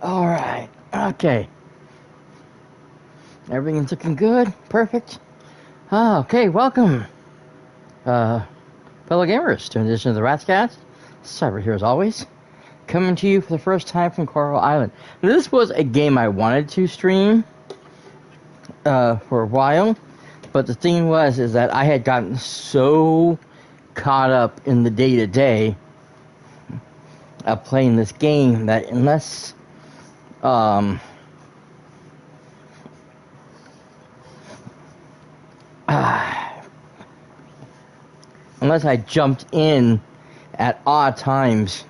Alright, okay. Everything's looking good, perfect. Okay, welcome, fellow gamers, to an edition of the RatsCast. Cyber here as always, coming to you for the first time from Coral Island. Now, this was a game I wanted to stream for a while, but the thing is that I had gotten so caught up in the day-to-day of playing this game that unless unless I jumped in at odd times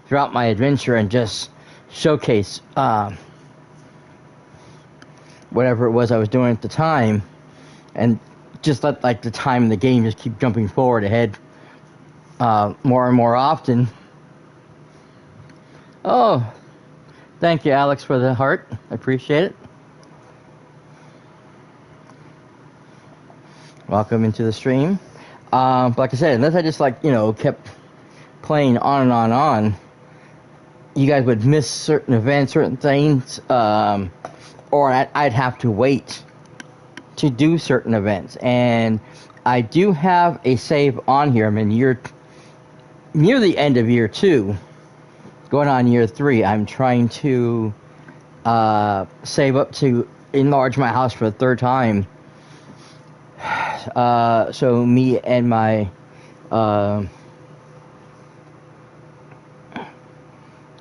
throughout my adventure and just showcase whatever it was I was doing at the time, and just let like the time in the game just keep jumping forward ahead more and more often. Oh, thank you, Alex, for the heart. I appreciate it. Welcome into the stream. Like I said, unless I just kept playing on and on, you guys would miss certain events, certain things, or I'd have to wait to do certain events. And I do have a save on here. I'm in near the end of year 2, going on year 3. I'm trying to save up to enlarge my house for the 3rd time. So me and my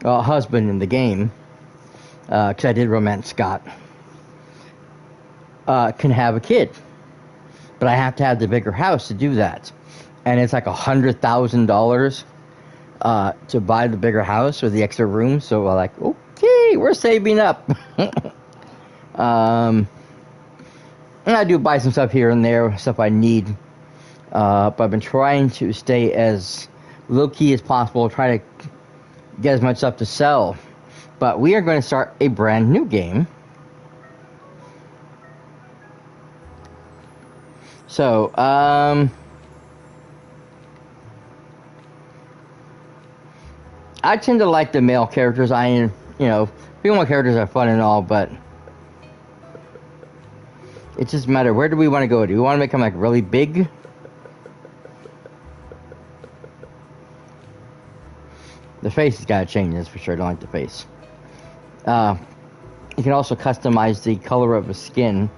husband in the game, because I did romance Scott, can have a kid. But I have to have the bigger house to do that. And it's like $100,000 to buy the bigger house with the extra room. So we're like, okay, we're saving up. And I do buy some stuff here and there, stuff I need. But I've been trying to stay as low-key as possible, try to get as much stuff to sell. But we are going to start a brand new game. So, I tend to like the male characters. Female characters are fun and all, but it just matters. Where do we want to go? Do we want to make them like really big? The face has got to change, that's for sure. I don't like the face. You can also customize the color of the skin.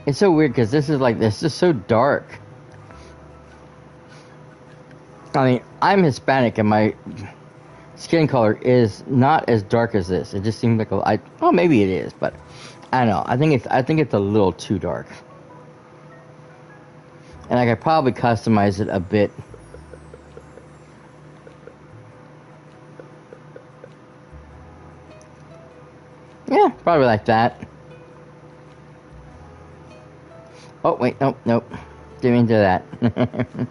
It's so weird because this is so dark. I mean, I'm Hispanic and my skin color is not as dark as this. It just seems like maybe it is, but I don't know. I think it's a little too dark. And I could probably customize it a bit. Yeah, probably like that. Oh, wait, nope. Didn't mean to do that.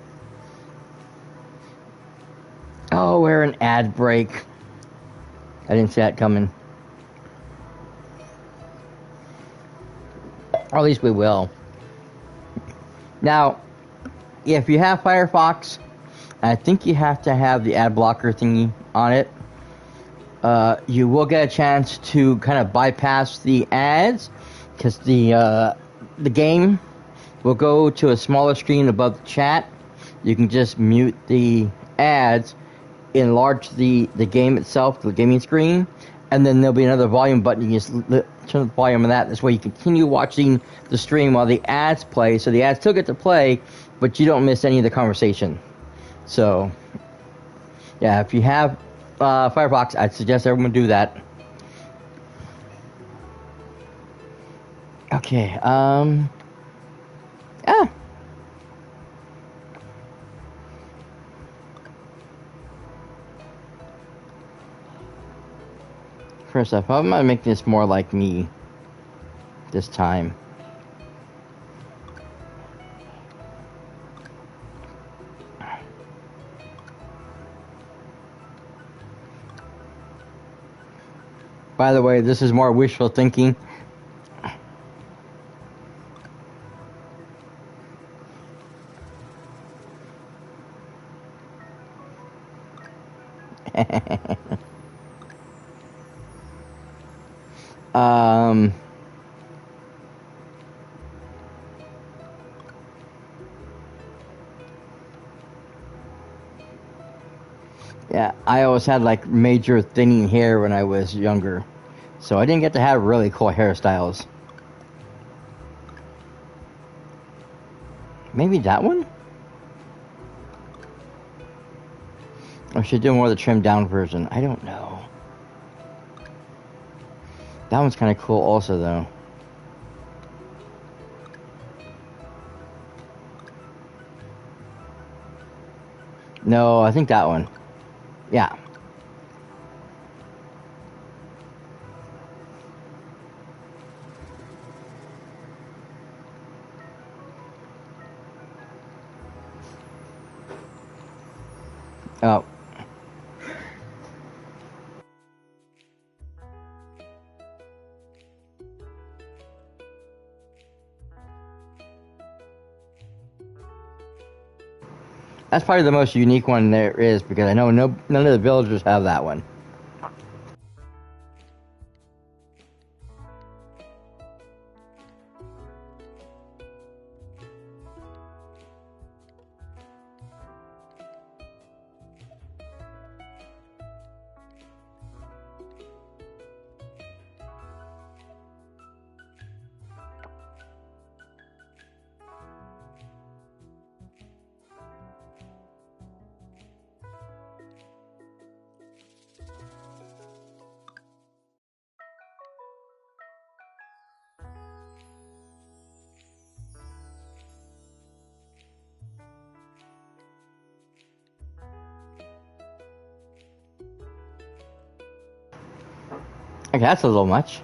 Oh, we're an ad break. I didn't see that coming. Or at least we will. Now, if you have Firefox, I think you have to have the ad blocker thingy on it. You will get a chance to kind of bypass the ads, because the game will go to a smaller screen above the chat. You can just mute the ads, enlarge the game itself, the gaming screen, and then there'll be another volume button. You just turn the volume of that. This way you continue watching the stream while the ads play. So the ads still get to play, but you don't miss any of the conversation. So, yeah, if you have Firefox, I'd suggest everyone do that. Okay, yeah. First off, I'm gonna make this more like me this time. By the way, this is more wishful thinking. um. Yeah, I always had like major thinning hair when I was younger, so I didn't get to have really cool hairstyles. Maybe that one? Or should I do more of the trimmed down version? I don't know. That one's kind of cool also, though. No, I think that one. Yeah. Oh. That's probably the most unique one there is, because I know none of the villagers have that one. Okay, that's a little much.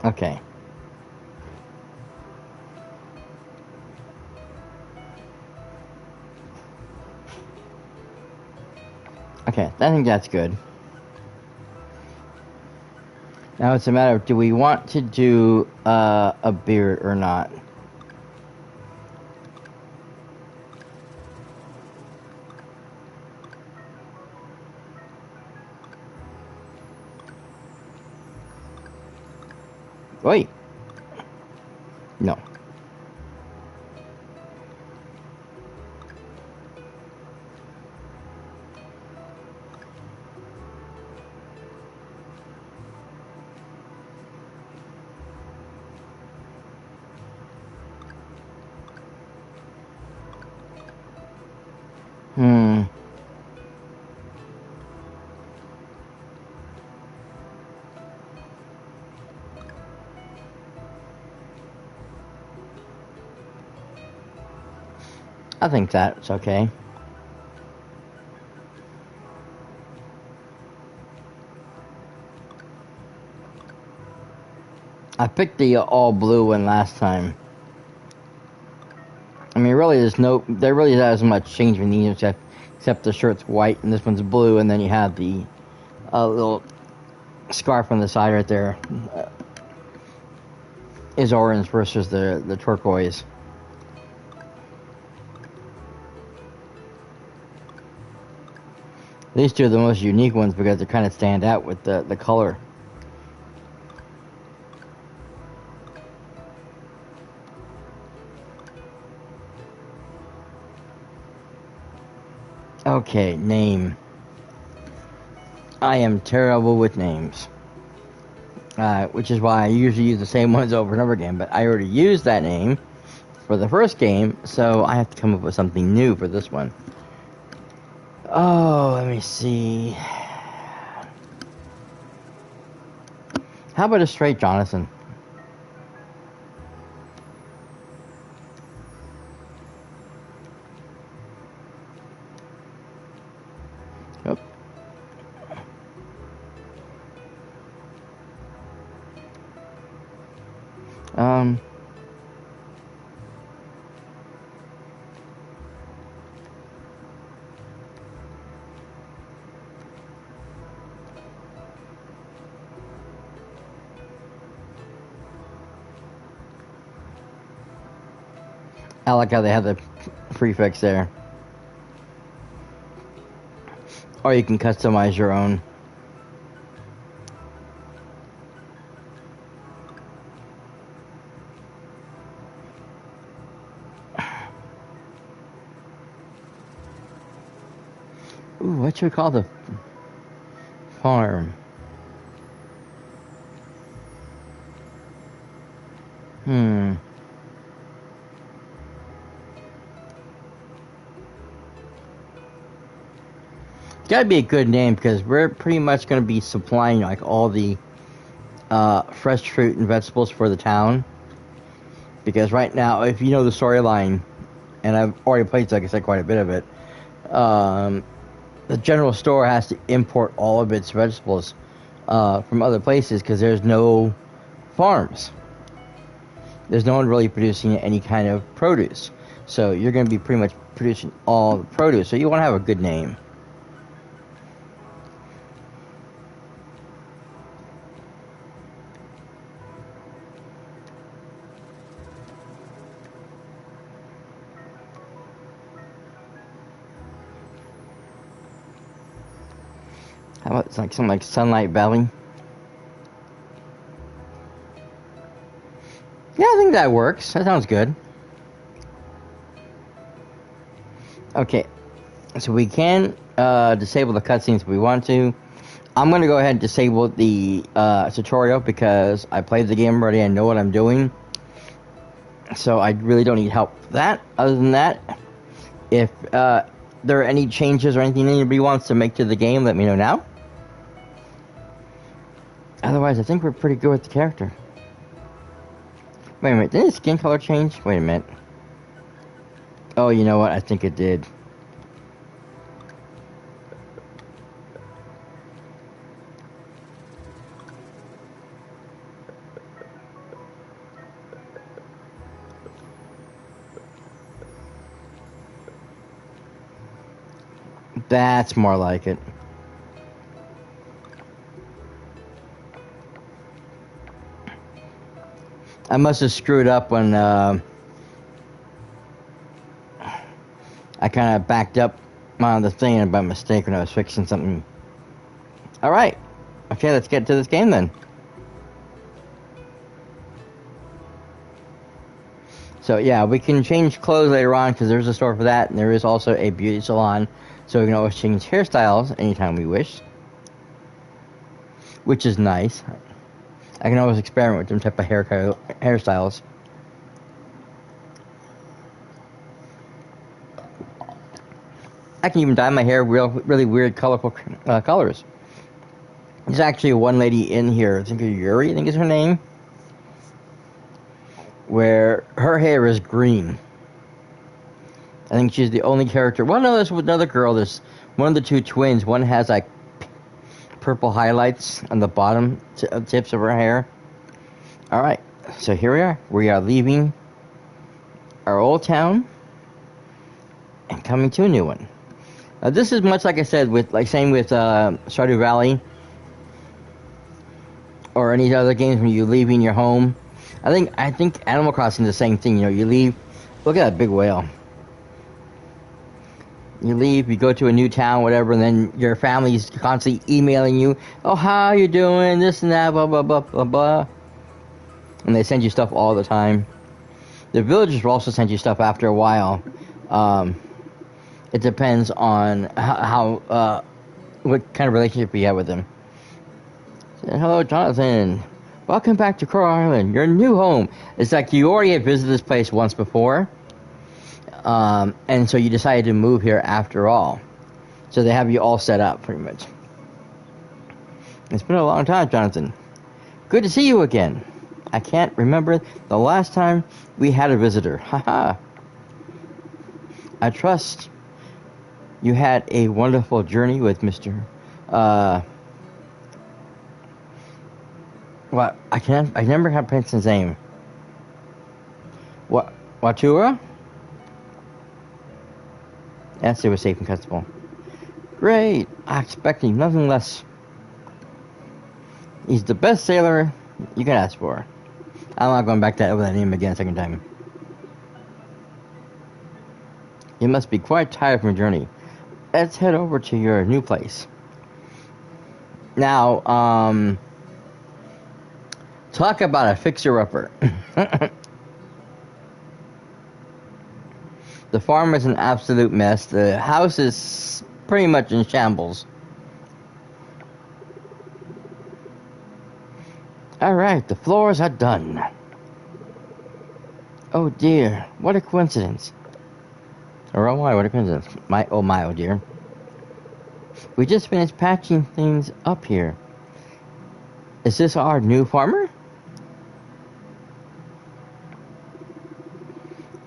Okay. Okay, I think that's good. Now it's a matter of, do we want to do a beard or not? Wait. No. Hmm. I think that's okay. I picked the all blue one last time. I mean, really, there really isn't as much change between these, except the shirt's white and this one's blue, and then you have the little scarf on the side right there is orange versus the turquoise. These two are the most unique ones because they kind of stand out with the color. Okay, name. I am terrible with names. Which is why I usually use the same ones over and over again, but I already used that name for the first game, so I have to come up with something new for this one. Oh, let me see. How about a straight Jonathan? Yep. I like how they have the prefix there. Or you can customize your own. Ooh, what should we call the farm? It's gotta be a good name because we're pretty much gonna be supplying like all the fresh fruit and vegetables for the town. Because right now, if you know the storyline, and I've already played, like I said, quite a bit of it, the general store has to import all of its vegetables from other places because there's no farms. There's no one really producing any kind of produce. So you're going to be pretty much producing all the produce. So you want to have a good name. How about something like Sunlight Valley? Yeah, I think that works. That sounds good. Okay, so we can disable the cutscenes if we want to. I'm going to go ahead and disable the tutorial because I played the game already. I know what I'm doing. So I really don't need help with that. Other than that, if there are any changes or anything anybody wants to make to the game, let me know now. Otherwise, I think we're pretty good with the character. Wait a minute, did his skin color change? Wait a minute. Oh, you know what? I think it did. That's more like it. I must have screwed up when I kind of backed up on the thing by mistake when I was fixing something. Alright. Okay, let's get to this game then. So yeah, we can change clothes later on because there's a store for that, and there is also a beauty salon, so we can always change hairstyles anytime we wish, which is nice. I can always experiment with different type of hairstyles. I can even dye my hair really weird, colorful colors. There's actually one lady in here, I think Yuri, I think is her name, where her hair is green. I think she's the only character. Well, no, there's another girl. There's one of the two twins. One has like purple highlights on the bottom tips of her hair. Alright, so here we are. We are leaving our old town and coming to a new one. Now, this is much like I said, same with Stardew Valley or any other games when you're leaving your home. I think Animal Crossing is the same thing. You know, you leave. Look at that big whale. You leave, you go to a new town, whatever, and then your family's constantly emailing you. Oh, how you doing? This and that, blah, blah, blah, blah, blah. And they send you stuff all the time. The villagers will also send you stuff after a while. It depends on how what kind of relationship you have with them. Hello, Jonathan. Welcome back to Coral Island, your new home. It's like you already had visited this place once before. And so you decided to move here after all. So they have you all set up, pretty much. It's been a long time, Jonathan. Good to see you again. I can't remember the last time we had a visitor. Haha. I trust you had a wonderful journey with Mr. What? I never have pronounced his name. What? Watura? Yes, it was safe and comfortable. Great! I'm expecting nothing less. He's the best sailor you can ask for. I'm not going back over that name again a second time. You must be quite tired from your journey. Let's head over to your new place. Now, talk about a fixer-upper. The farm is an absolute mess. The house is pretty much in shambles. Alright, the floors are done. Oh dear, what a coincidence. Or oh my, what a coincidence. Oh dear. We just finished patching things up here. Is this our new farmer?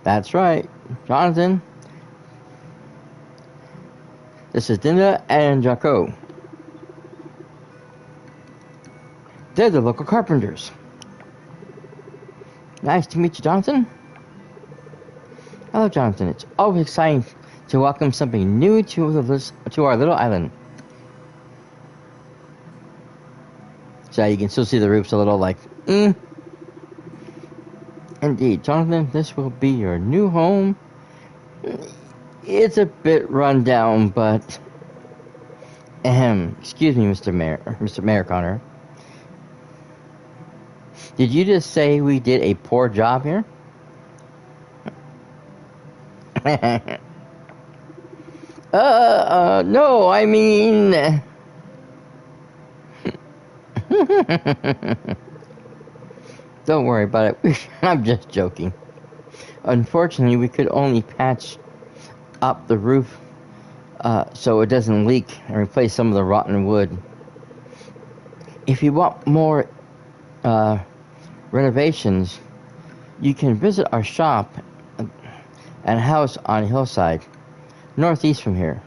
That's right, Jonathan. This is Dinda and Jaco. They're the local carpenters. Nice to meet you, Jonathan. Hello, Jonathan. It's always exciting to welcome something new to our little island. So you can still see the roofs a little like, Indeed, Jonathan, this will be your new home. It's a bit run down, but... excuse me, Mr. Mayor Connor. Did you just say we did a poor job here? No, I mean... Don't worry about it. I'm just joking. Unfortunately, we could only patch up the roof so it doesn't leak and replace some of the rotten wood. If you want more renovations, you can visit our shop and house on Hillside, northeast from here.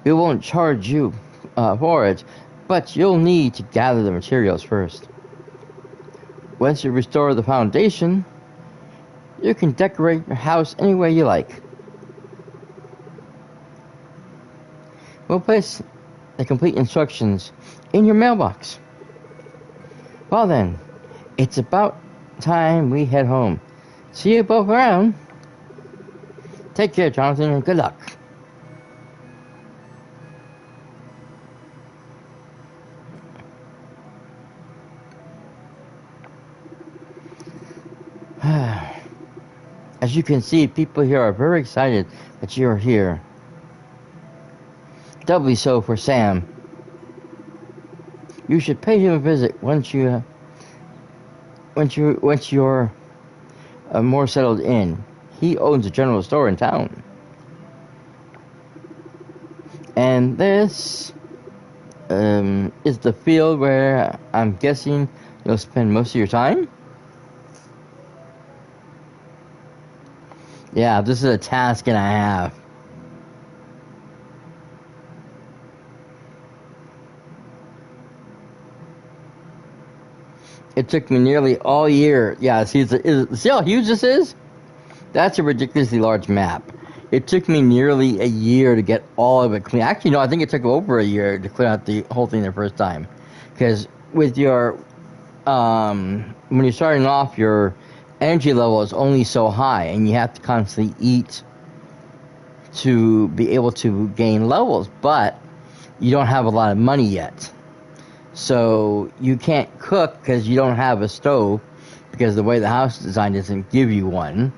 We won't charge you for it, but you'll need to gather the materials first. Once you restore the foundation, you can decorate your house any way you like. We'll place the complete instructions in your mailbox. Well then, it's about time we head home. See you both around. Take care, Jonathan, and good luck. As you can see, people here are very excited that you are here. Doubly so for Sam. You should pay him a visit once you're more settled in. He owns a general store in town. And this is the field where I'm guessing you'll spend most of your time. Yeah, this is a task and a half. It took me nearly all year. Yeah, see how huge this is? That's a ridiculously large map. It took me nearly a year to get all of it clean. Actually, no, I think it took over a year to clear out the whole thing the first time. Because with your, when you're starting off, your energy level is only so high, and you have to constantly eat to be able to gain levels, but you don't have a lot of money yet. So you can't cook because you don't have a stove, because the way the house is designed doesn't give you one.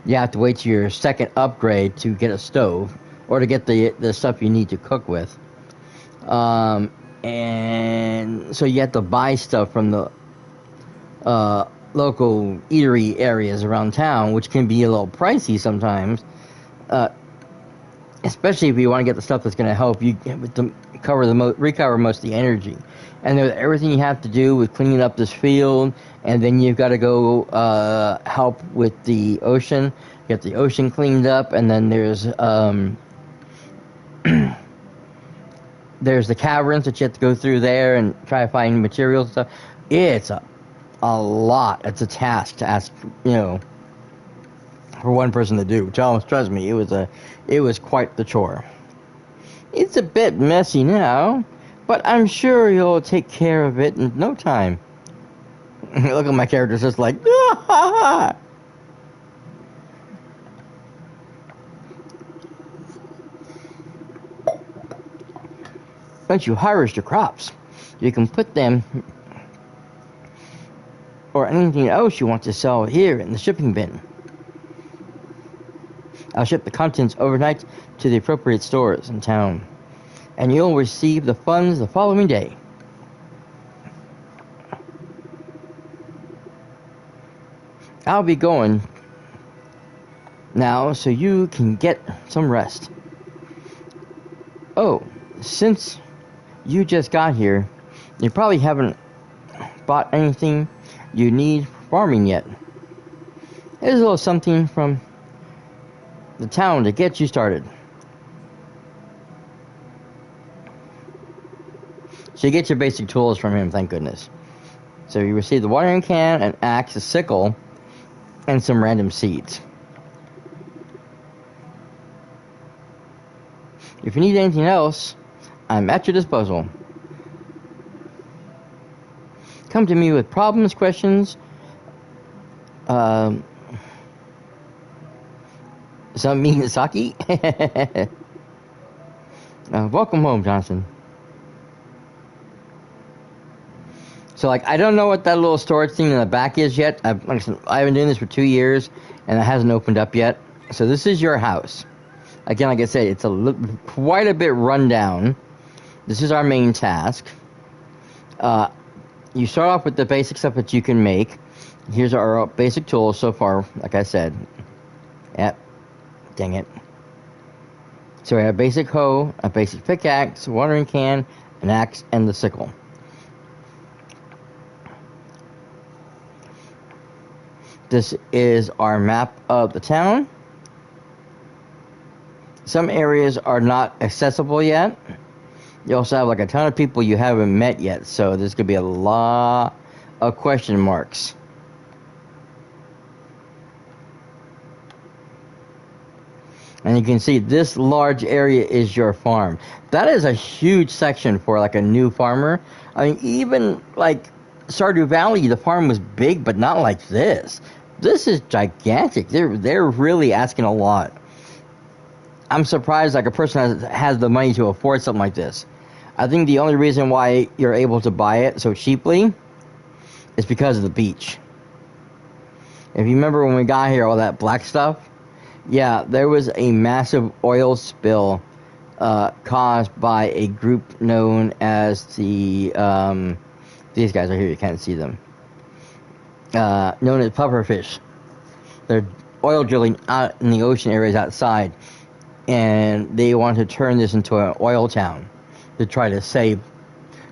You have to wait till your second upgrade to get a stove, or to get the stuff you need to cook with. And so you have to buy stuff from the local eatery areas around town, which can be a little pricey sometimes, especially if you want to get the stuff that's going to help you recover most of the energy. And there's everything you have to do with cleaning up this field, and then you've got to go help with the ocean, get the ocean cleaned up, and then there's there's the caverns that you have to go through there and try to find materials and stuff. It's a lot. It's a task to ask, for one person to do. Trust me, it was quite the chore. It's a bit messy now, but I'm sure you'll take care of it in no time. Look at my character, just like, once you harvest your crops, you can put them or anything else you want to sell here in the shipping bin. I'll ship the contents overnight to the appropriate stores in town, and you'll receive the funds the following day. I'll be going now so you can get some rest. Oh, since you just got here, you probably haven't bought anything you need for farming yet. Here's a little something from the town to get you started. So you get your basic tools from him, thank goodness. So you receive the watering can, an axe, a sickle, and some random seeds. If you need anything else, I'm at your disposal. Come to me with problems, questions, some Miyazaki. Welcome home, Johnson. So, like, I don't know what that little storage thing in the back is yet. I've been doing this for 2 years, and it hasn't opened up yet. So this is your house. Again, like I said, it's quite a bit run down. This is our main task. You start off with the basic stuff that you can make. Here's our basic tools so far, like I said. Yep. Dang it. So we have a basic hoe, a basic pickaxe, watering can, an axe, and the sickle. This is our map of the town. Some areas are not accessible yet. You also have like a ton of people you haven't met yet, so there's going to be a lot of question marks. And you can see this large area is your farm. That is a huge section for like a new farmer. I mean, even like Stardew Valley, the farm was big, but not like this. This is gigantic. They're really asking a lot. I'm surprised like a person has the money to afford something like this. I think the only reason why you're able to buy it so cheaply is because of the beach. If you remember when we got here, all that black stuff, yeah, there was a massive oil spill caused by a group known as the, these guys are here, you can't see them, known as pufferfish. They're oil drilling out in the ocean areas outside, and they want to turn this into an oil town to try to save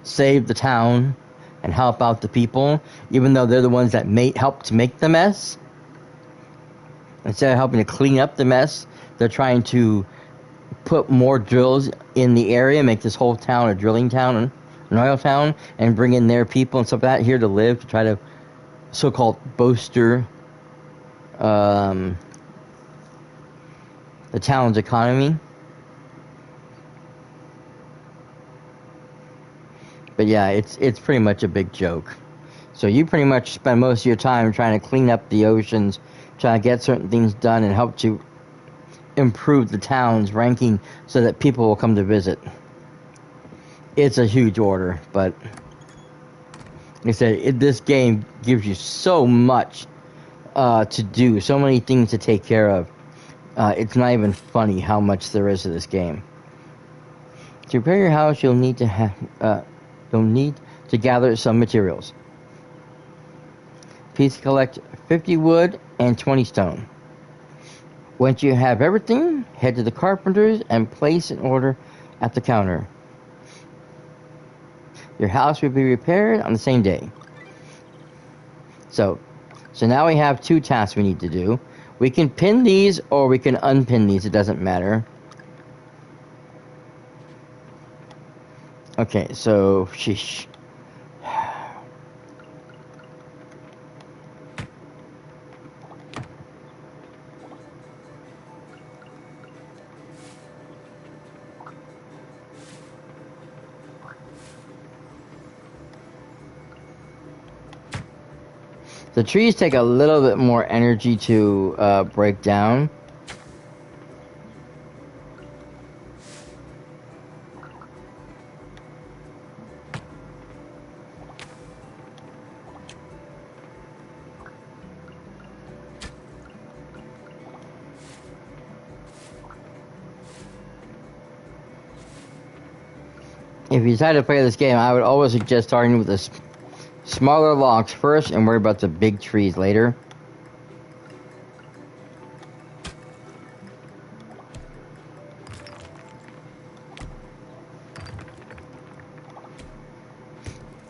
the town and help out the people, even though they're the ones that helped to make the mess. Instead of helping to clean up the mess, they're trying to put more drills in the area, make this whole town a drilling town, an oil town, and bring in their people and stuff like that here to live, to try to so-called bolster the town's economy. But yeah, it's pretty much a big joke. So you pretty much spend most of your time trying to clean up the oceans, trying to get certain things done and help to improve the town's ranking so that people will come to visit. It's a huge order, but like I said, this game gives you so much to do, so many things to take care of. It's not even funny how much there is to this game. To repair your house, you'll need to gather some materials. Please collect 50 wood and 20 stone. Once you have everything, head to the carpenters and place an order at the counter. Your house will be repaired on the same day. So now we have 2 tasks we need to do. We can pin these or we can unpin these, it doesn't matter. Okay, so sheesh. The trees take a little bit more energy to break down. if you decide to play this game, I would always suggest starting with the smaller logs first and worry about the big trees later.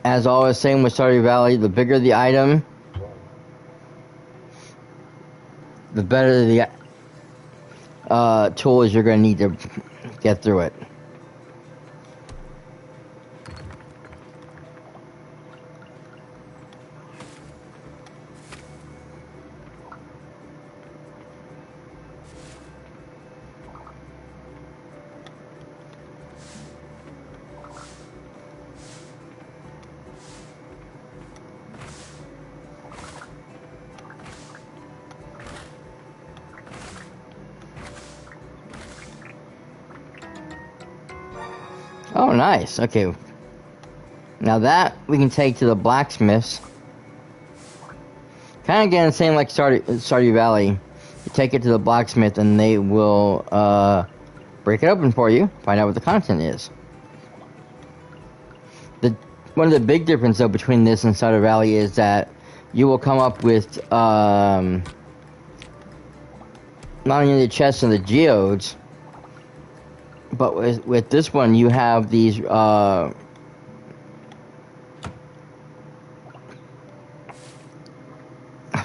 As always, same with Stardew Valley, the bigger the item, the better the tools you're going to need to get through it. Oh, nice. Okay. Now that we can take to the blacksmiths. Kind of again, the same like Stardew Valley. You take it to the blacksmith and they will break it open for you, find out what the content is. One of the big differences though between this and Stardew Valley is that you will come up with not only the chests and the geodes, but with this one, you have these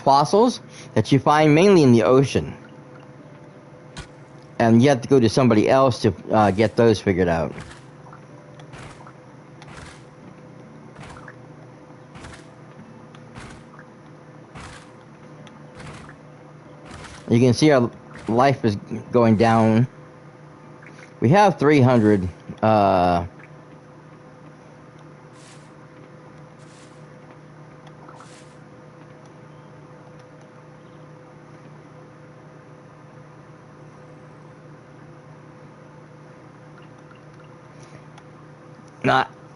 fossils that you find mainly in the ocean. And you have to go to somebody else to get those figured out. You can see our life is going down. We have 300 now,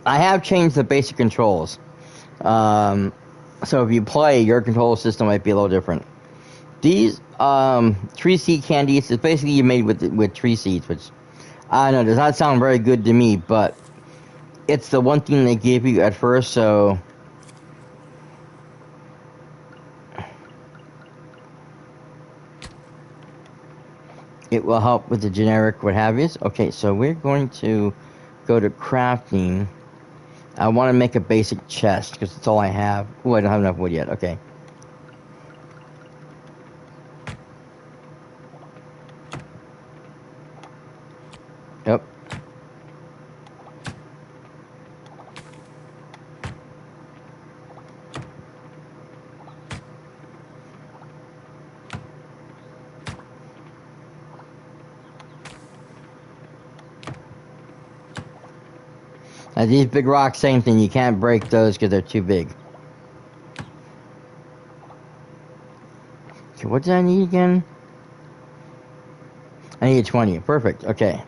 I have changed the basic controls. So if you play, your control system might be a little different. These tree seed candies is basically made with tree seeds, which I know does not sound very good to me, but it's the one thing they give you at first, so it will help with the generic what have yous. Okay, so we're going to go to crafting. I want to make a basic chest because that's all I have. Oh, I don't have enough wood yet. Okay. Yep. Now these big rocks, same thing. You can't break those because they're too big. Okay, what did I need again? I need 20. Perfect. Okay.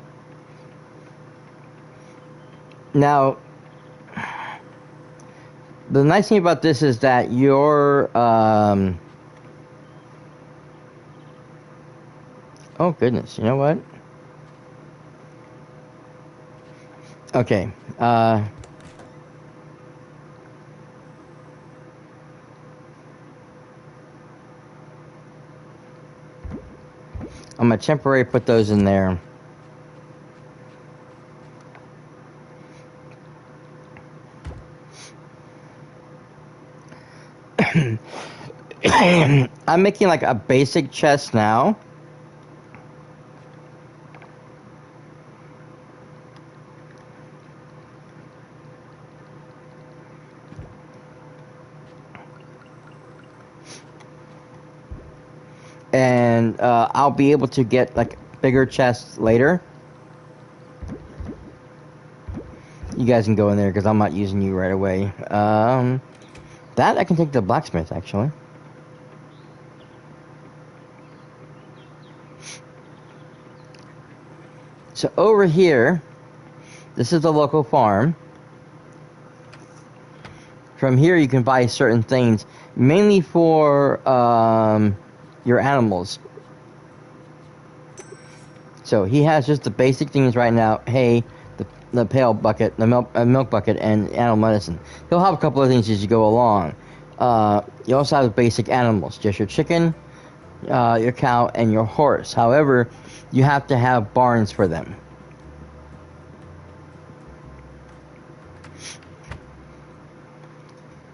Now, the nice thing about this is that your oh goodness, you know what? Okay. I'm gonna temporarily put those in there. I'm making like a basic chest now. And I'll be able to get like bigger chests later. You guys can go in there because I'm not using you right away. That I can take to the blacksmith actually. So over here, this is the local farm. From here you can buy certain things, mainly for your animals. So he has just the basic things right now. Hay, the pail bucket, the milk bucket, and animal medicine. He'll have a couple of things as you go along. You also have the basic animals, just your chicken, your cow, and your horse. However, you have to have barns for them.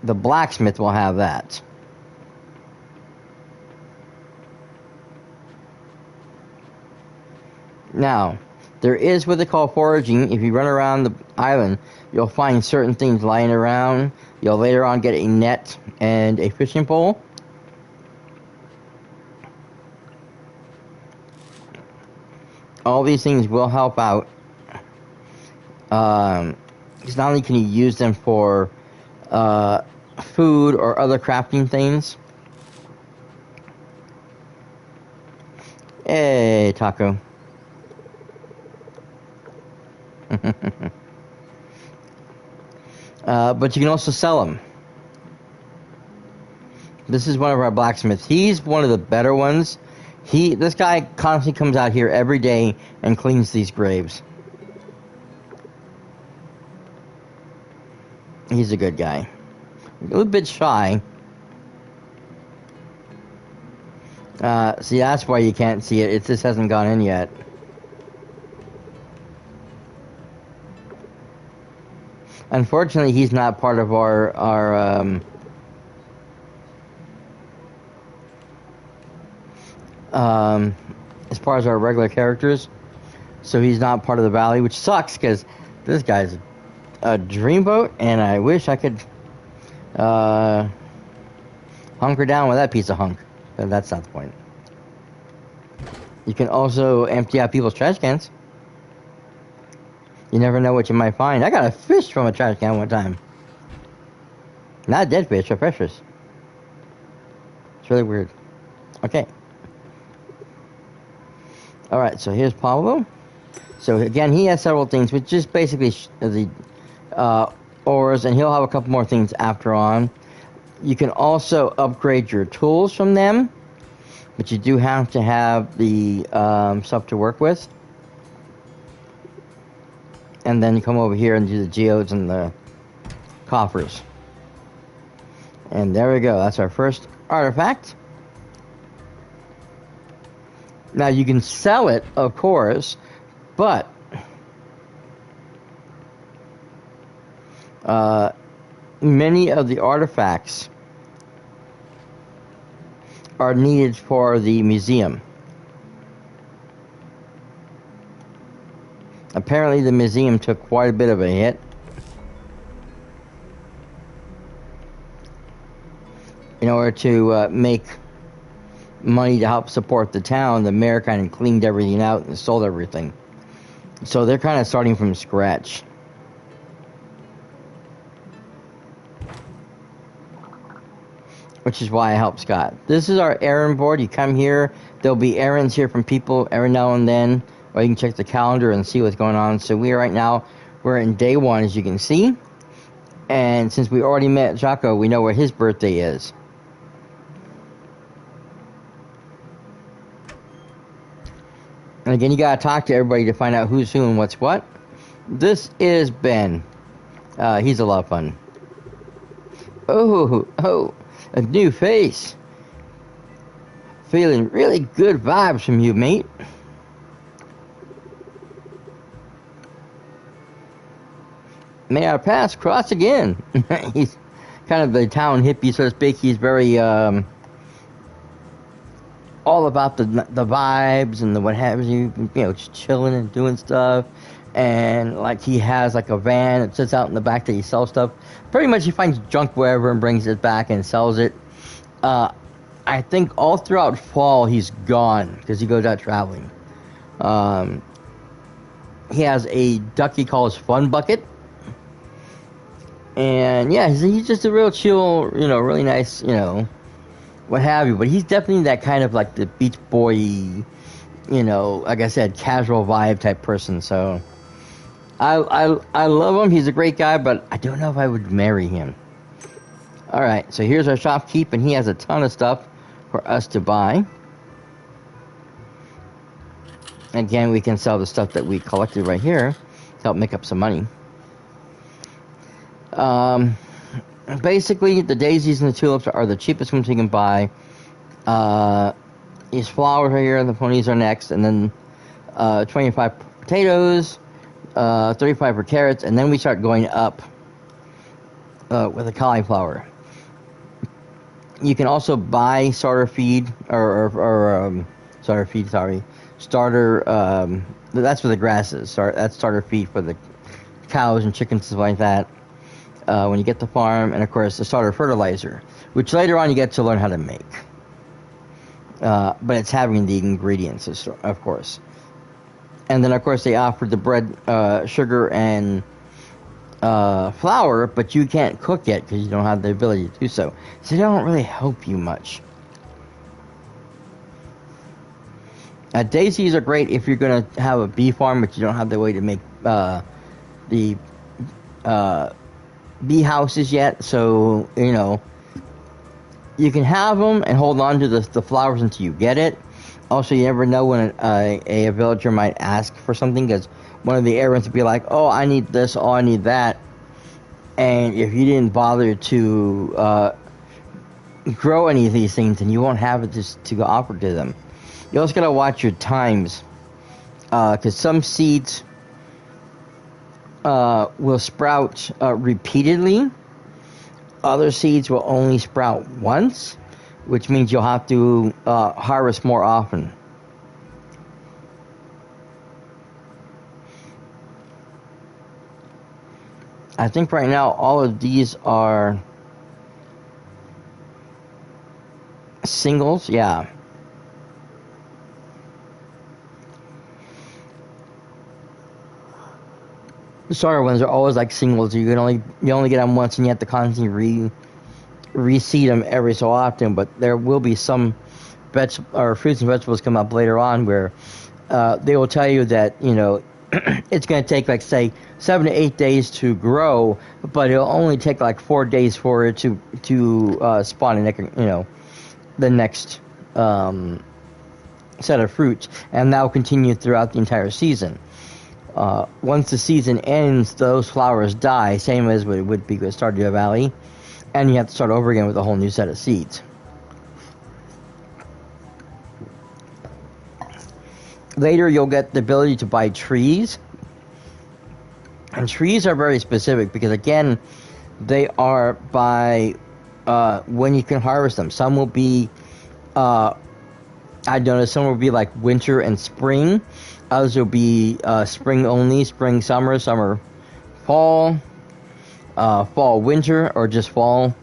The blacksmith will have that. Now, there is what they call foraging. If you run around the island, you'll find certain things lying around. You'll later on get a net and a fishing pole. All these things will help out. Because not only can you use them for food or other crafting things. Hey, Taco. But you can also sell them. This is one of our blacksmiths. He's one of the better ones. This guy constantly comes out here every day and cleans these graves. He's a good guy. A little bit shy. See, that's why you can't see it. It just hasn't gone in yet. Unfortunately, he's not part of our as far as our regular characters. So he's not part of the valley, which sucks because this guy's a dreamboat, and I wish I could hunker down with that piece of hunk. But that's not the point. You can also empty out people's trash cans. You never know what you might find. I got a fish from a trash can one time. Not a dead fish, a fresh fish. It's really weird. Okay. Alright, so here's Pablo. So again, he has several things, which is basically the ores, and he'll have a couple more things after on. You can also upgrade your tools from them, but you do have to have the stuff to work with. And then you come over here and do the geodes and the coffers. And there we go. That's our first artifact. Now you can sell it, of course, but many of the artifacts are needed for the museum. Apparently the museum took quite a bit of a hit. In order to make money to help support the town, the mayor kind of cleaned everything out and sold everything. So they're kind of starting from scratch. Which is why I helped Scott. This is our errand board. You come here, there'll be errands here from people every now and then. Or you can check the calendar and see what's going on. So we're in day 1, as you can see. And since we already met Jaco, we know where his birthday is. And again, you gotta talk to everybody to find out who's who and what's what. This is Ben. He's a lot of fun. Oh, a new face. Feeling really good vibes from you, mate. May our paths cross again. He's kind of the town hippie, so to speak. He's very all about the vibes and the what have you. You know, just chilling and doing stuff. And like he has like a van that sits out in the back that he sells stuff. Pretty much he finds junk wherever and brings it back and sells it. I think all throughout fall he's gone because he goes out traveling. He has a duck he calls Fun Bucket. And yeah, he's just a real chill, you know, really nice, you know, what have you. But he's definitely that kind of like the Beach Boy, you know, like I said, casual vibe type person. So I love him. He's a great guy, but I don't know if I would marry him. All right, so here's our shopkeep, and he has a ton of stuff for us to buy. Again, we can sell the stuff that we collected right here. help make up some money. Basically, the daisies and the tulips are the cheapest ones you can buy. These flowers right here, the ponies are next, and then 25 potatoes, 35 for carrots, and then we start going up with the cauliflower. You can also buy starter feed starter feed. Sorry, starter. That's for the grasses. That's starter feed for the cows and chickens and stuff like that. When you get the farm, and of course the starter fertilizer, which later on you get to learn how to make. But it's having the ingredients, of course. And then of course they offer the bread, sugar, and flour, but you can't cook it because you don't have the ability to do so. So they don't really help you much. Daisies are great if you're going to have a bee farm, but you don't have the way to make the bee houses yet. So, you know, you can have them and hold on to the flowers until you get it. Also, you never know when a villager might ask for something, because one of the errands would be like, oh, I need this, oh, I need that. And if you didn't bother to grow any of these things, then you won't have it to offer to them. You also got to watch your times, because some seeds will sprout repeatedly. Other seeds will only sprout once, which means you'll have to harvest more often. I think right now all of these are singles, yeah. The starter ones are always like singles. You only get them once, and you have to constantly reseed them every so often. But there will be some fruits and vegetables come up later on where they will tell you that, you know, it's going to take, like, say, 7 to 8 days to grow, but it'll only take like 4 days for it to spawn the next set of fruits, and that will continue throughout the entire season. Once the season ends, those flowers die, same as it would be with Stardew Valley, and you have to start over again with a whole new set of seeds. Later, you'll get the ability to buy trees, and trees are very specific because, again, they are by when you can harvest them. Some will be, I noticed some will be like winter and spring. Others will be spring only, spring, summer, summer, fall, fall, winter, or just fall.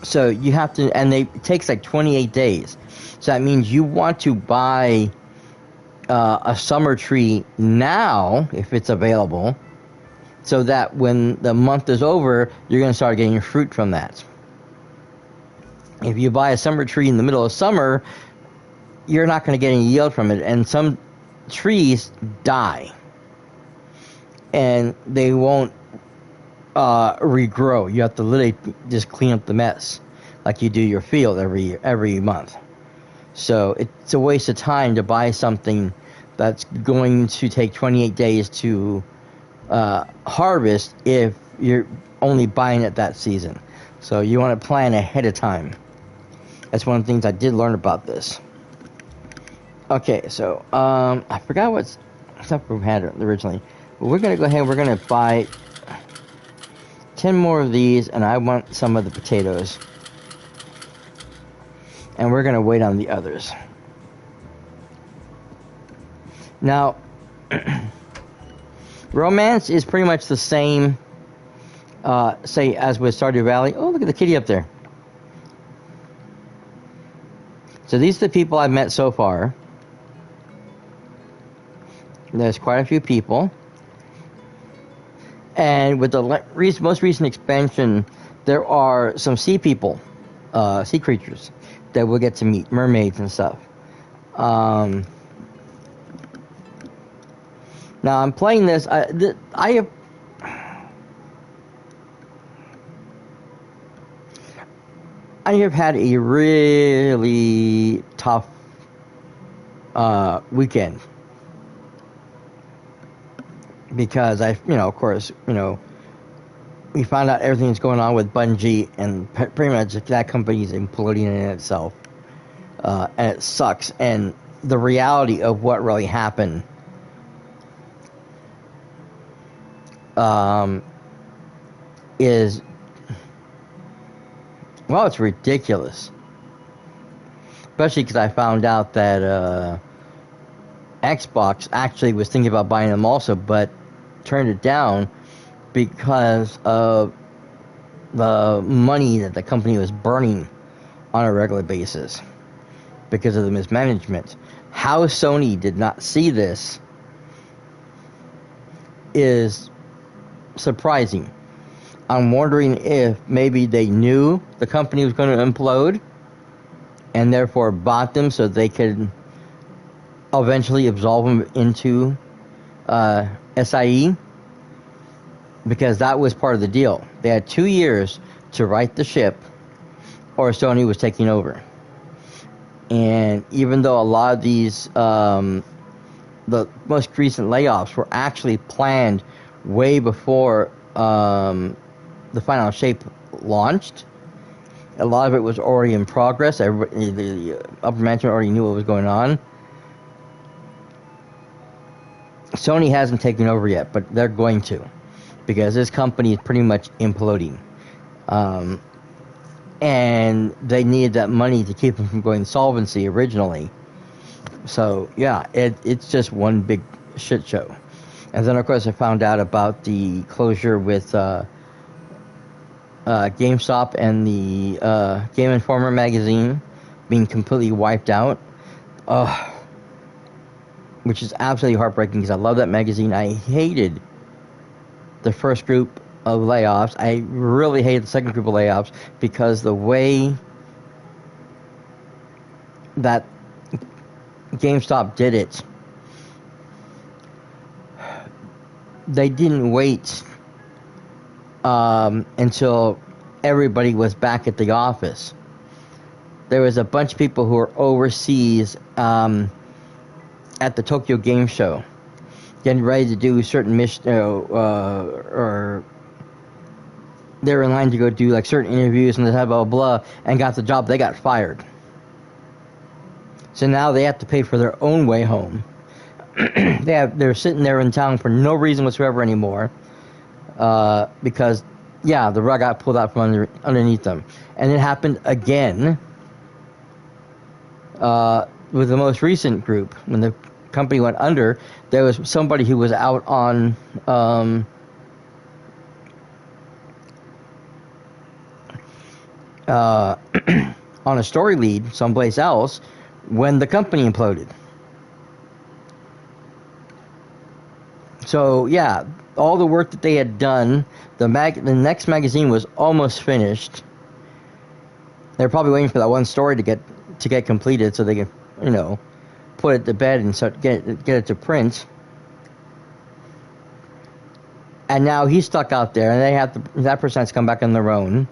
So you have to, and it takes like 28 days. So that means you want to buy a summer tree now, if it's available, so that when the month is over, you're going to start getting fruit from that. If you buy a summer tree in the middle of summer, you're not going to get any yield from it, and some trees die, and they won't regrow. You have to literally just clean up the mess like you do your field every month. So it's a waste of time to buy something that's going to take 28 days to harvest if you're only buying it that season. So you want to plan ahead of time. That's one of the things I did learn about this. Okay, so I forgot what stuff we had originally. But we're going to go ahead and we're going to buy 10 more of these, and I want some of the potatoes. And we're going to wait on the others. Now, romance is pretty much the same, say, as with Stardew Valley. Oh, look at the kitty up there. So these are the people I've met so far. There's quite a few people. And with the most recent expansion, there are some sea people, sea creatures, that we'll get to meet, mermaids and stuff. Now I'm playing this. I have had a really tough weekend because of course, we found out everything that's going on with Bungie, and pretty much that company is imploding in itself, and it sucks. And the reality of what really happened, is, well, it's ridiculous. Especially because I found out that Xbox actually was thinking about buying them also, but turned it down because of the money that the company was burning on a regular basis because of the mismanagement. How Sony did not see this is surprising. I'm wondering if maybe they knew the company was going to implode and therefore bought them so they could eventually absolve them into SIE, because that was part of the deal. They had 2 years to right the ship, or Sony was taking over. And even though a lot of these, the most recent layoffs were actually planned way before the final shape launched, a lot of it was already in progress. Everybody, the upper management already knew what was going on. Sony hasn't taken over yet, but they're going to, because this company is pretty much imploding. And they needed that money to keep them from going insolvency originally. So, yeah, it's just one big shit show. And then, of course, I found out about the closure with GameStop and the Game Informer magazine being completely wiped out. Which is absolutely heartbreaking, because I love that magazine. I hated the first group of layoffs. I really hated the second group of layoffs, because the way that GameStop did it, they didn't wait until everybody was back at the office. There was a bunch of people who were overseas at the Tokyo Game Show, getting ready to do certain missions, or they were in line to go do like certain interviews and blah blah blah, and got the job. They got fired. So now they have to pay for their own way home. They're sitting there in town for no reason whatsoever anymore, because the rug got pulled out from underneath them. And it happened again with the most recent group. When the company went under, there was somebody who was out on on a story lead someplace else when the company imploded. So yeah, all the work that they had done, the next magazine was almost finished. They're probably waiting for that one story to get completed so they can, put it to bed and start get it to print. And now he's stuck out there, and that person has to come back on their own.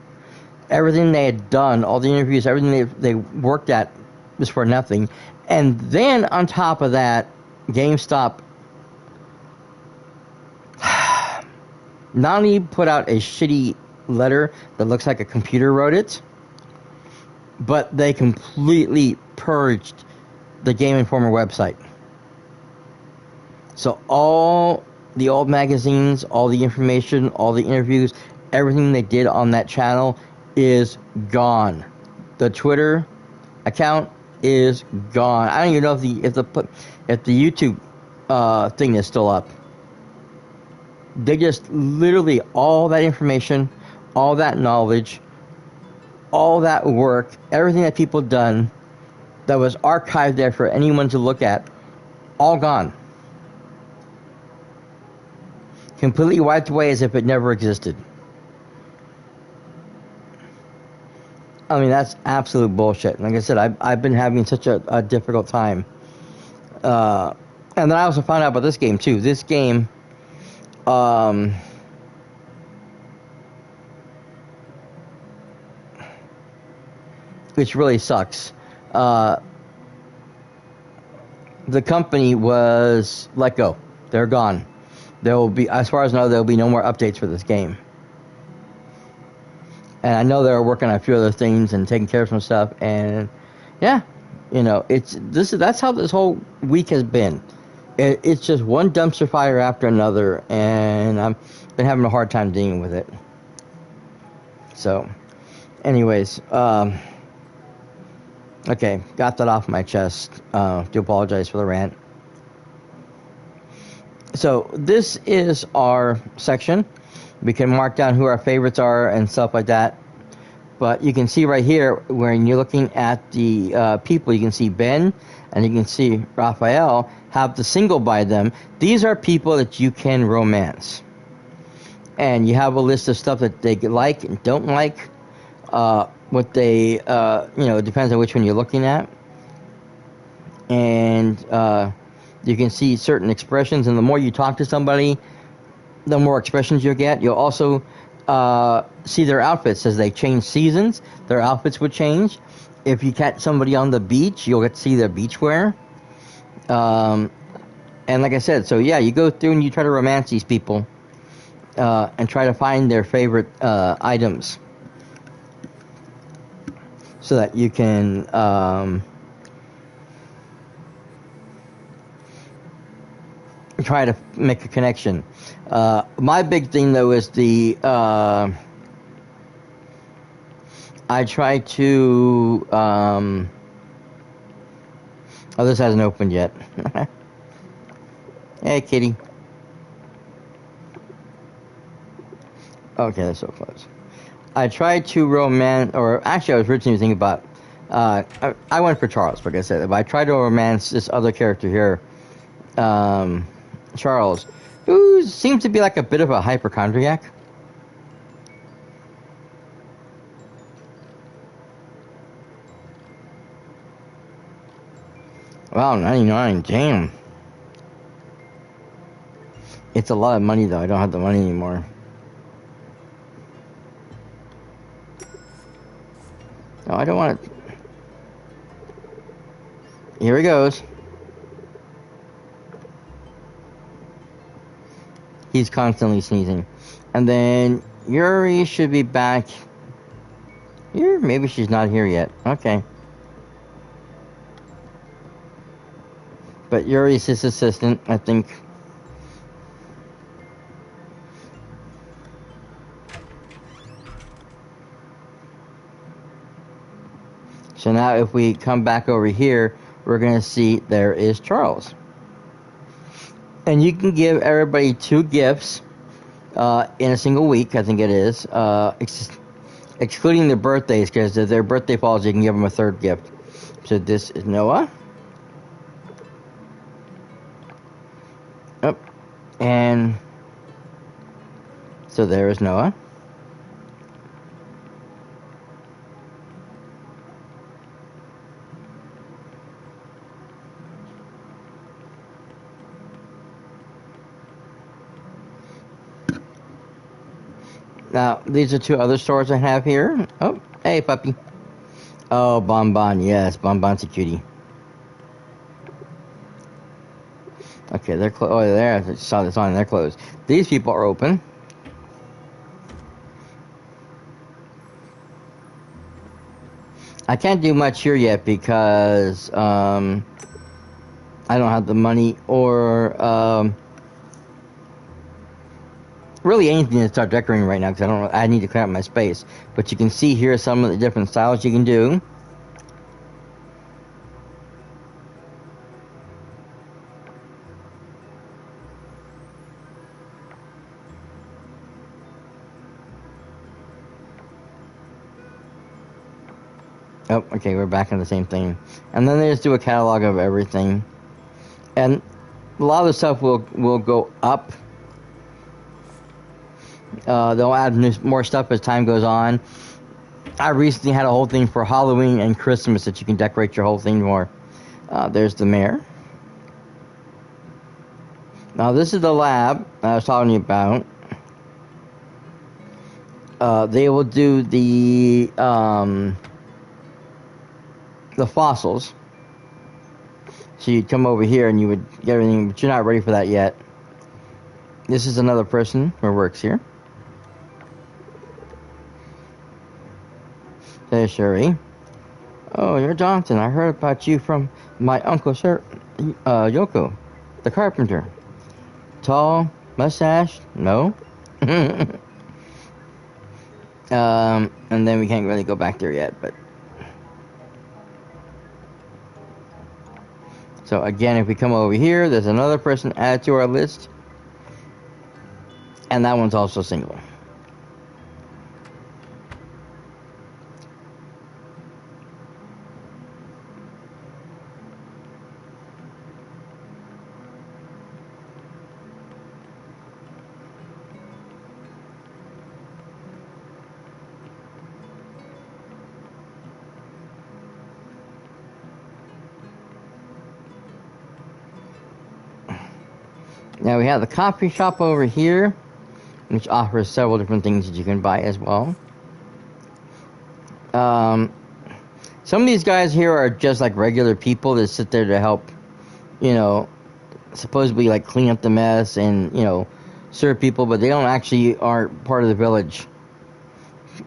Everything they had done, all the interviews, everything they worked at was for nothing. And then on top of that, GameStop not only put out a shitty letter that looks like a computer wrote it, but they completely purged the Game Informer website. So all the old magazines, all the information, all the interviews, everything they did on that channel is gone. The Twitter account is gone. I don't even know if the YouTube thing is still up. They just literally, all that information, all that knowledge, all that work, everything that people done that was archived there for anyone to look at, all gone. Completely wiped away as if it never existed. I mean, that's absolute bullshit. Like I said, I've been having such a difficult time. And then I also found out about this game too. This game, which really sucks. The company was let go. They're gone. there will be, as far as I know, there will be no more updates for this game. And I know they're working on a few other things and taking care of some stuff. And yeah, that's how this whole week has been. It's just one dumpster fire after another, and I've been having a hard time dealing with it. So, anyways, okay, got that off my chest. Do apologize for the rant. So this is our section. We can mark down who our favorites are and stuff like that. But you can see right here, when you're looking at the people, you can see Ben and you can see Raphael have the single by them. These are people that you can romance. And you have a list of stuff that they like and don't like. What they, it depends on which one you're looking at. And you can see certain expressions. And the more you talk to somebody, the more expressions you'll get. You'll also see their outfits. As they change seasons, their outfits would change. If you catch somebody on the beach, you'll get to see their beach wear. And like I said, so yeah, you go through and you try to romance these people and try to find their favorite items so that you can try to make a connection. My big thing though is I try to this hasn't opened yet. Hey kitty. Okay, that's so close. I tried to romance, or actually I was originally thinking about I went for Charles, like I said. But I tried to romance this other character here, Charles, who seems to be like a bit of a hypochondriac. Wow, 99, damn. It's a lot of money though. I don't have the money anymore. No, I don't want it. Here he goes. He's constantly sneezing. And then Yuri should be back here. Maybe she's not here yet. Okay. But Yuri's his assistant, I think. So now if we come back over here, we're going to see there is Charles. And you can give everybody 2 gifts in a single week, I think it is. Excluding their birthdays, because if their birthday falls, you can give them a 3rd gift. So this is Noah. Oh, and so there is Noah. Now, these are 2 other stores I have here. Oh, hey, puppy. Oh, Bonbon. Yes, Bonbon's a cutie. Okay, they're closed. Oh, there. I just saw this on. They're closed. These people are open. I can't do much here yet because I don't have the money or really anything to start decorating right now because I need to clear out my space. But you can see here some of the different styles you can do. Oh, okay, we're back in the same thing. And then they just do a catalog of everything. And a lot of the stuff will go up. They'll add more stuff as time goes on. I recently had a whole thing for Halloween and Christmas that you can decorate your whole thing more. There's the mayor. Now this is the lab I was talking about. They will do the fossils. So you'd come over here and you would get everything, but you're not ready for that yet. This is another person who works here. There's Sherry. Oh, you're Johnson. I heard about you from my uncle, Sir Yoko, the carpenter. Tall, mustache? No. And then we can't really go back there yet, but. So again, if we come over here, there's another person added to our list. And that one's also single. Now we have the coffee shop over here, which offers several different things that you can buy as well. Some of these guys here are just like regular people that sit there to help, you know, supposedly like clean up the mess and, you know, serve people, but they don't actually aren't part of the village,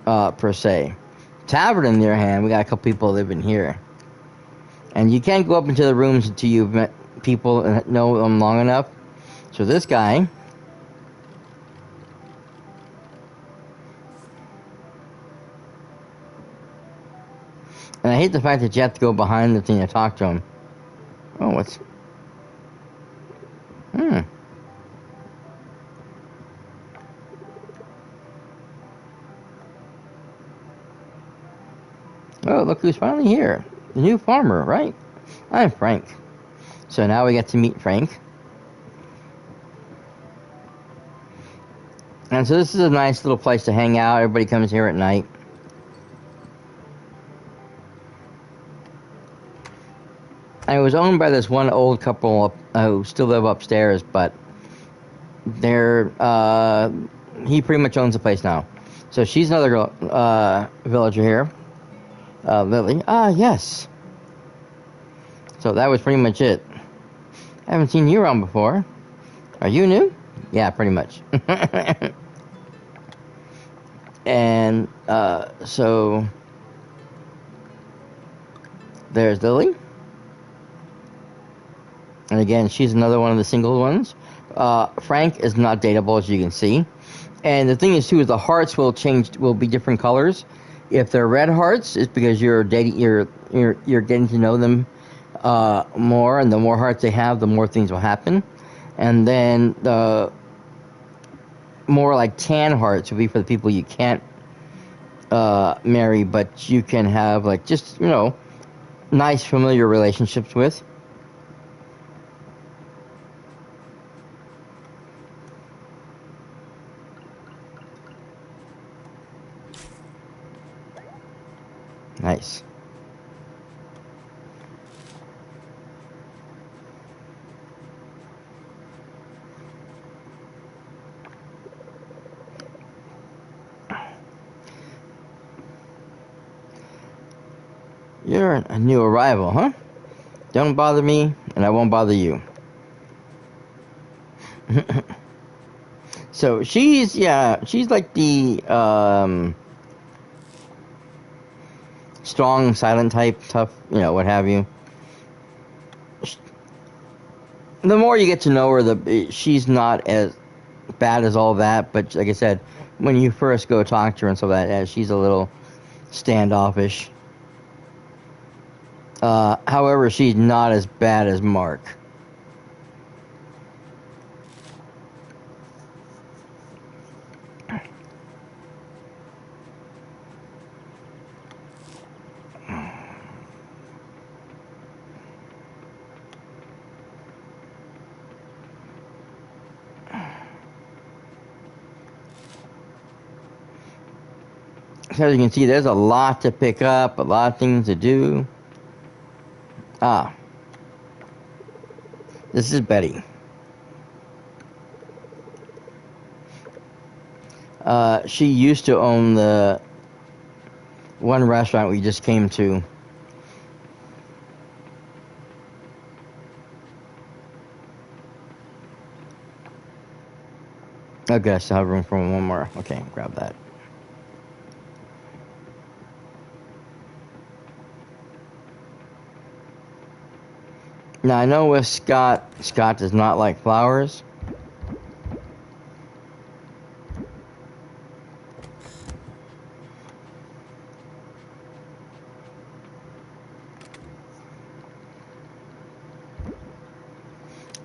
per se. Tavern, on the other hand, we got a couple people living here. And you can't go up into the rooms until you've met people and know them long enough. So this guy, and I hate the fact that you have to go behind the thing to talk to him. Oh, what's... Oh, look who's finally here. The new farmer, right? I'm Frank. So now we get to meet Frank. And so this is a nice little place to hang out. Everybody comes here at night. And it was owned by this one old couple who still live upstairs, but they're he pretty much owns the place now. So she's another girl, villager here, Lily. Ah, yes. So that was pretty much it. I haven't seen you around before. Are you new? Yeah, pretty much. And so there's Lily. And again, she's another one of the single ones. Frank is not dateable, as you can see. And the thing is, too, is the hearts will be different colors. If they're red hearts, it's because you're dating, you're getting to know them more, and the more hearts they have, the more things will happen. And then the more like tan hearts will be for the people you can't marry, but you can have like just, you know, nice familiar relationships with. Nice. You're a new arrival, huh? Don't bother me, and I won't bother you. So she's like the strong, silent type, tough, you know, what have you. The more you get to know her, she's not as bad as all that, but like I said, when you first go talk to her and stuff like that, she's a little standoffish. However, she's not as bad as Mark. So as you can see, there's a lot to pick up, a lot of things to do. Ah. This is Betty. She used to own the one restaurant we just came to. Okay, I still have room for one more. Okay, grab that. Now, I know with Scott does not like flowers.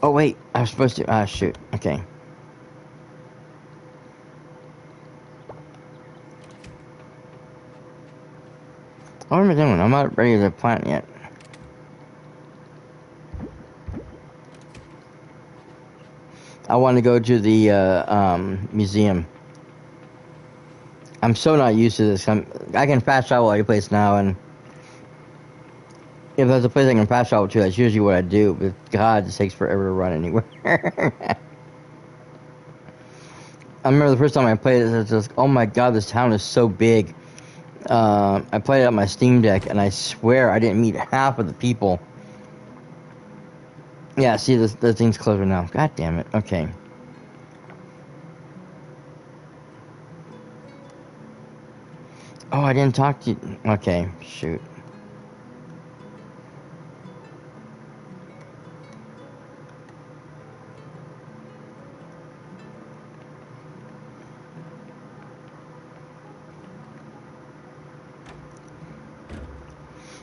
Oh, wait, I was supposed to, shoot, okay. What am I doing? I'm not ready to plant yet. I want to go to the museum. I'm so not used to this. I can fast travel any place now, and if there's a place I can fast travel to, that's usually what I do. But God, it takes forever to run anywhere. I remember the first time I played it, it's just, oh my God, this town is so big. I played it on my Steam Deck, and I swear I didn't meet half of the people. Yeah, see, the thing's closer now. God damn it. Okay. Oh, I didn't talk to you. Okay, shoot.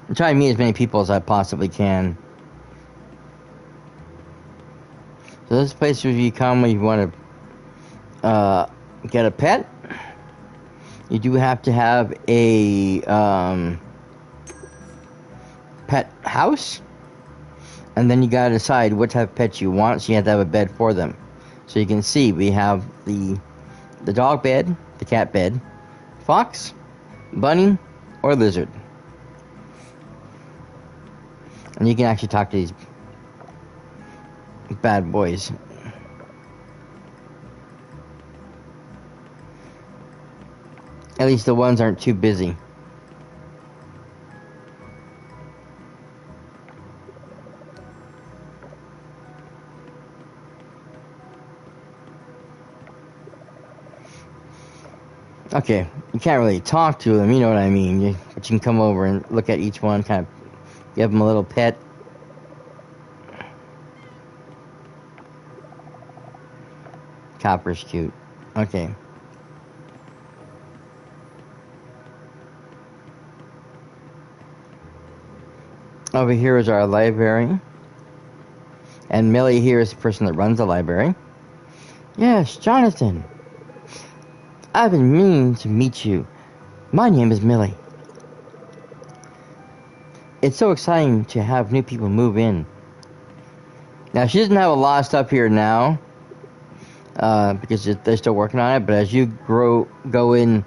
I'm trying to meet as many people as I possibly can. So this place where you come when you want to get a pet. You do have to have a pet house, and then you gotta decide what type of pet you want. So you have to have a bed for them. So you can see we have the dog bed, the cat bed, fox, bunny, or lizard. And you can actually talk to these bad boys. At least the ones aren't too busy. Okay, you can't really talk to them, you know what I mean. But you can come over and look at each one, kind of give them a little pet. Copper's cute. Okay. Over here is our library. And Millie here is the person that runs the library. Yes, Jonathan. I've been meaning to meet you. My name is Millie. It's so exciting to have new people move in. Now, she doesn't have a lot of stuff here now, because they're still working on it, but as you go in,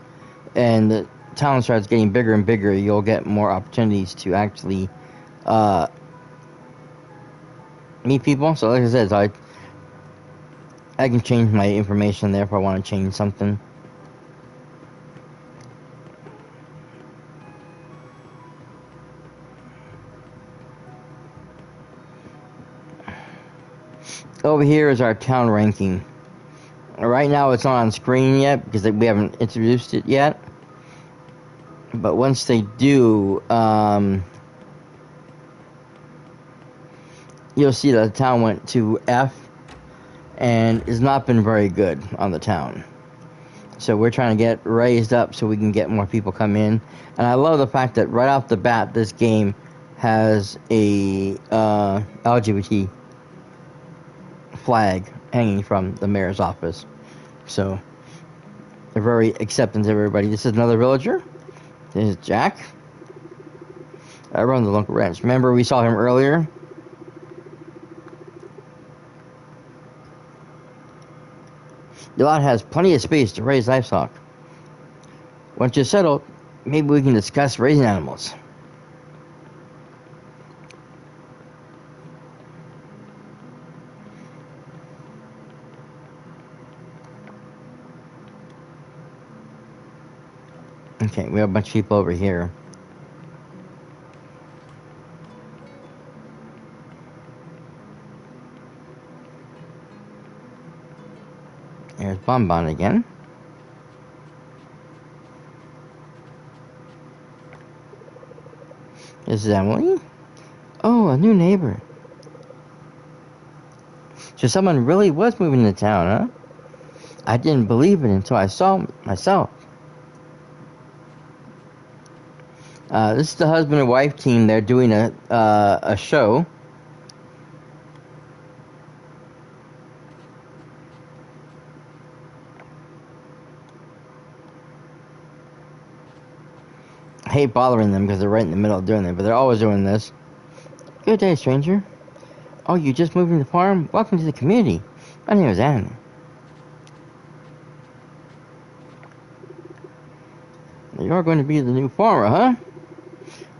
and the town starts getting bigger and bigger, you'll get more opportunities to actually meet people. So like I said, I can change my information there if I want to change something. Over here is our town ranking. Right now it's not on screen yet because we haven't introduced it yet. But once they do, you'll see that the town went to F and has not been very good on the town. So we're trying to get raised up so we can get more people come in. And I love the fact that right off the bat, this game has a LGBT flag hanging from the mayor's office. So they're very accepting of everybody. This is another villager. This is Jack. I run the local ranch. Remember we saw him earlier? The lot has plenty of space to raise livestock. Once you're settled, maybe we can discuss raising animals. Okay, we have a bunch of people over here. There's Bonbon again. This is Emily. Oh, a new neighbor. So someone really was moving to town, huh? I didn't believe it until I saw it myself. This is the husband and wife team. They're doing a show. I hate bothering them because they're right in the middle of doing it, but they're always doing this. Good day, stranger. Oh, you just moved from the farm? Welcome to the community. My name is Anne. You're going to be the new farmer, huh?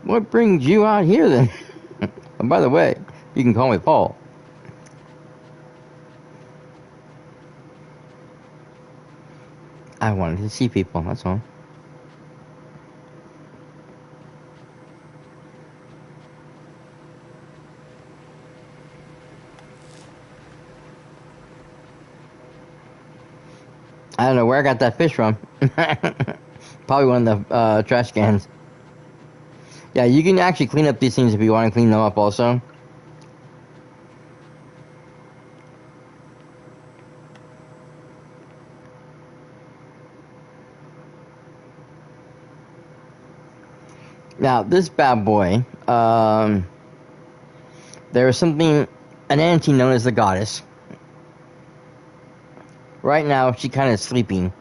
What brings you out here then? And by the way, you can call me Paul. I wanted to see people, that's all. I don't know where I got that fish from. Probably one of the trash cans. Yeah, you can actually clean up these things if you want to clean them up also. Now, this bad boy, there is something, an entity known as the goddess. Right now, she's kind of sleeping,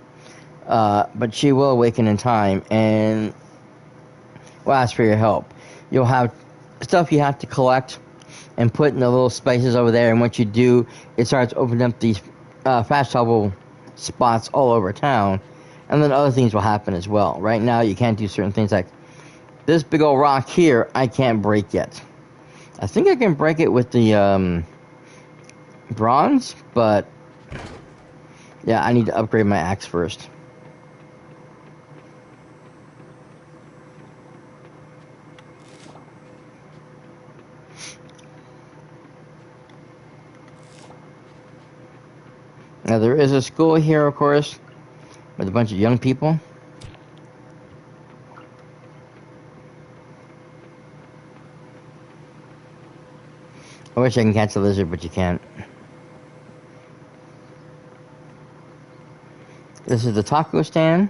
but she will awaken in time and will ask for your help. You'll have stuff you have to collect and put in the little spaces over there, and once you do, it starts opening up these fast travel spots all over town, and then other things will happen as well. Right now, you can't do certain things like this big old rock here, I can't break yet. I think I can break it with the bronze, but yeah, I need to upgrade my axe first. Now, there is a school here, of course, with a bunch of young people. I wish I can catch a lizard, but you can't. This is the taco stand.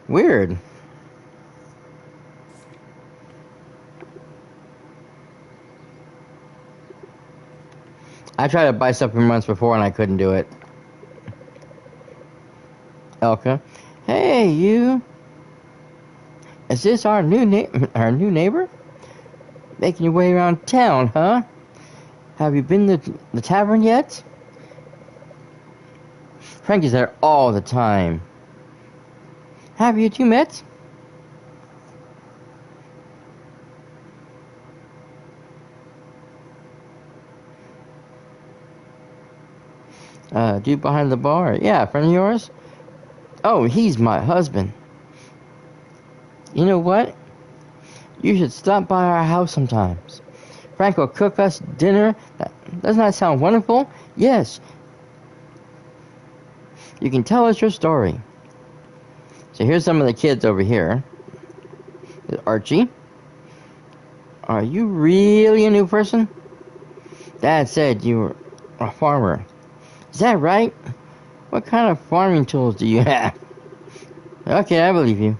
Weird. I tried to buy stuff from months before and I couldn't do it. Elka. Hey, you. Is this our new neighbor? Making your way around town, huh? Have you been to the tavern yet? Frankie's there all the time. Have you two met? Dude behind the bar. Yeah, a friend of yours? Oh, he's my husband. You know what? You should stop by our house sometimes. Frank will cook us dinner. Doesn't that sound wonderful? Yes. You can tell us your story. So here's some of the kids over here. Archie. Are you really a new person? Dad said you were a farmer. Is that right? What kind of farming tools do you have? Okay, I believe you.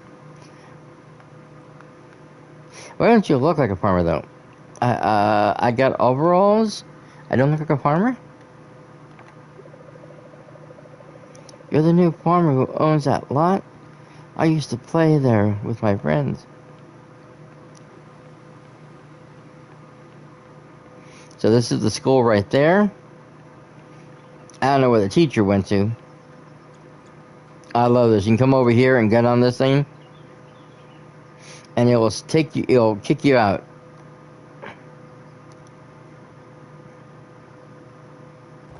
Why don't you look like a farmer, though? I got overalls. I don't look like a farmer? You're the new farmer who owns that lot? I used to play there with my friends. So this is the school right there. I don't know where the teacher went to. I love this. You can come over here and get on this thing, and it'll kick you out.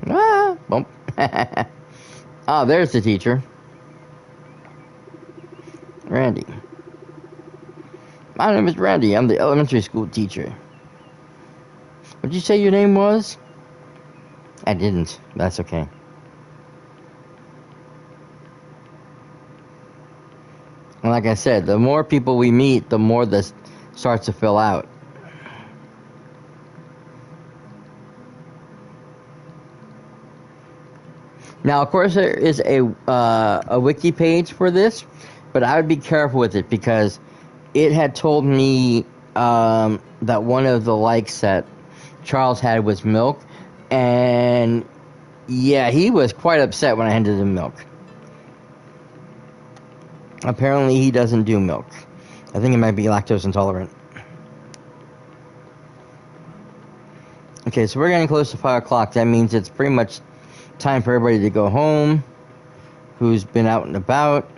Ah, bump. Oh, there's the teacher. Randy. My name is Randy. I'm the elementary school teacher. What'd you say your name was? I didn't. That's okay. like I said, the more people we meet, the more this starts to fill out. Now, of course, there is a wiki page for this, but I would be careful with it because it had told me that one of the likes that Charles had was milk, and yeah, he was quite upset when I handed him milk. Apparently, he doesn't do milk. I think he might be lactose intolerant. Okay, so we're getting close to 5 o'clock. That means it's pretty much time for everybody to go home who's been out and about.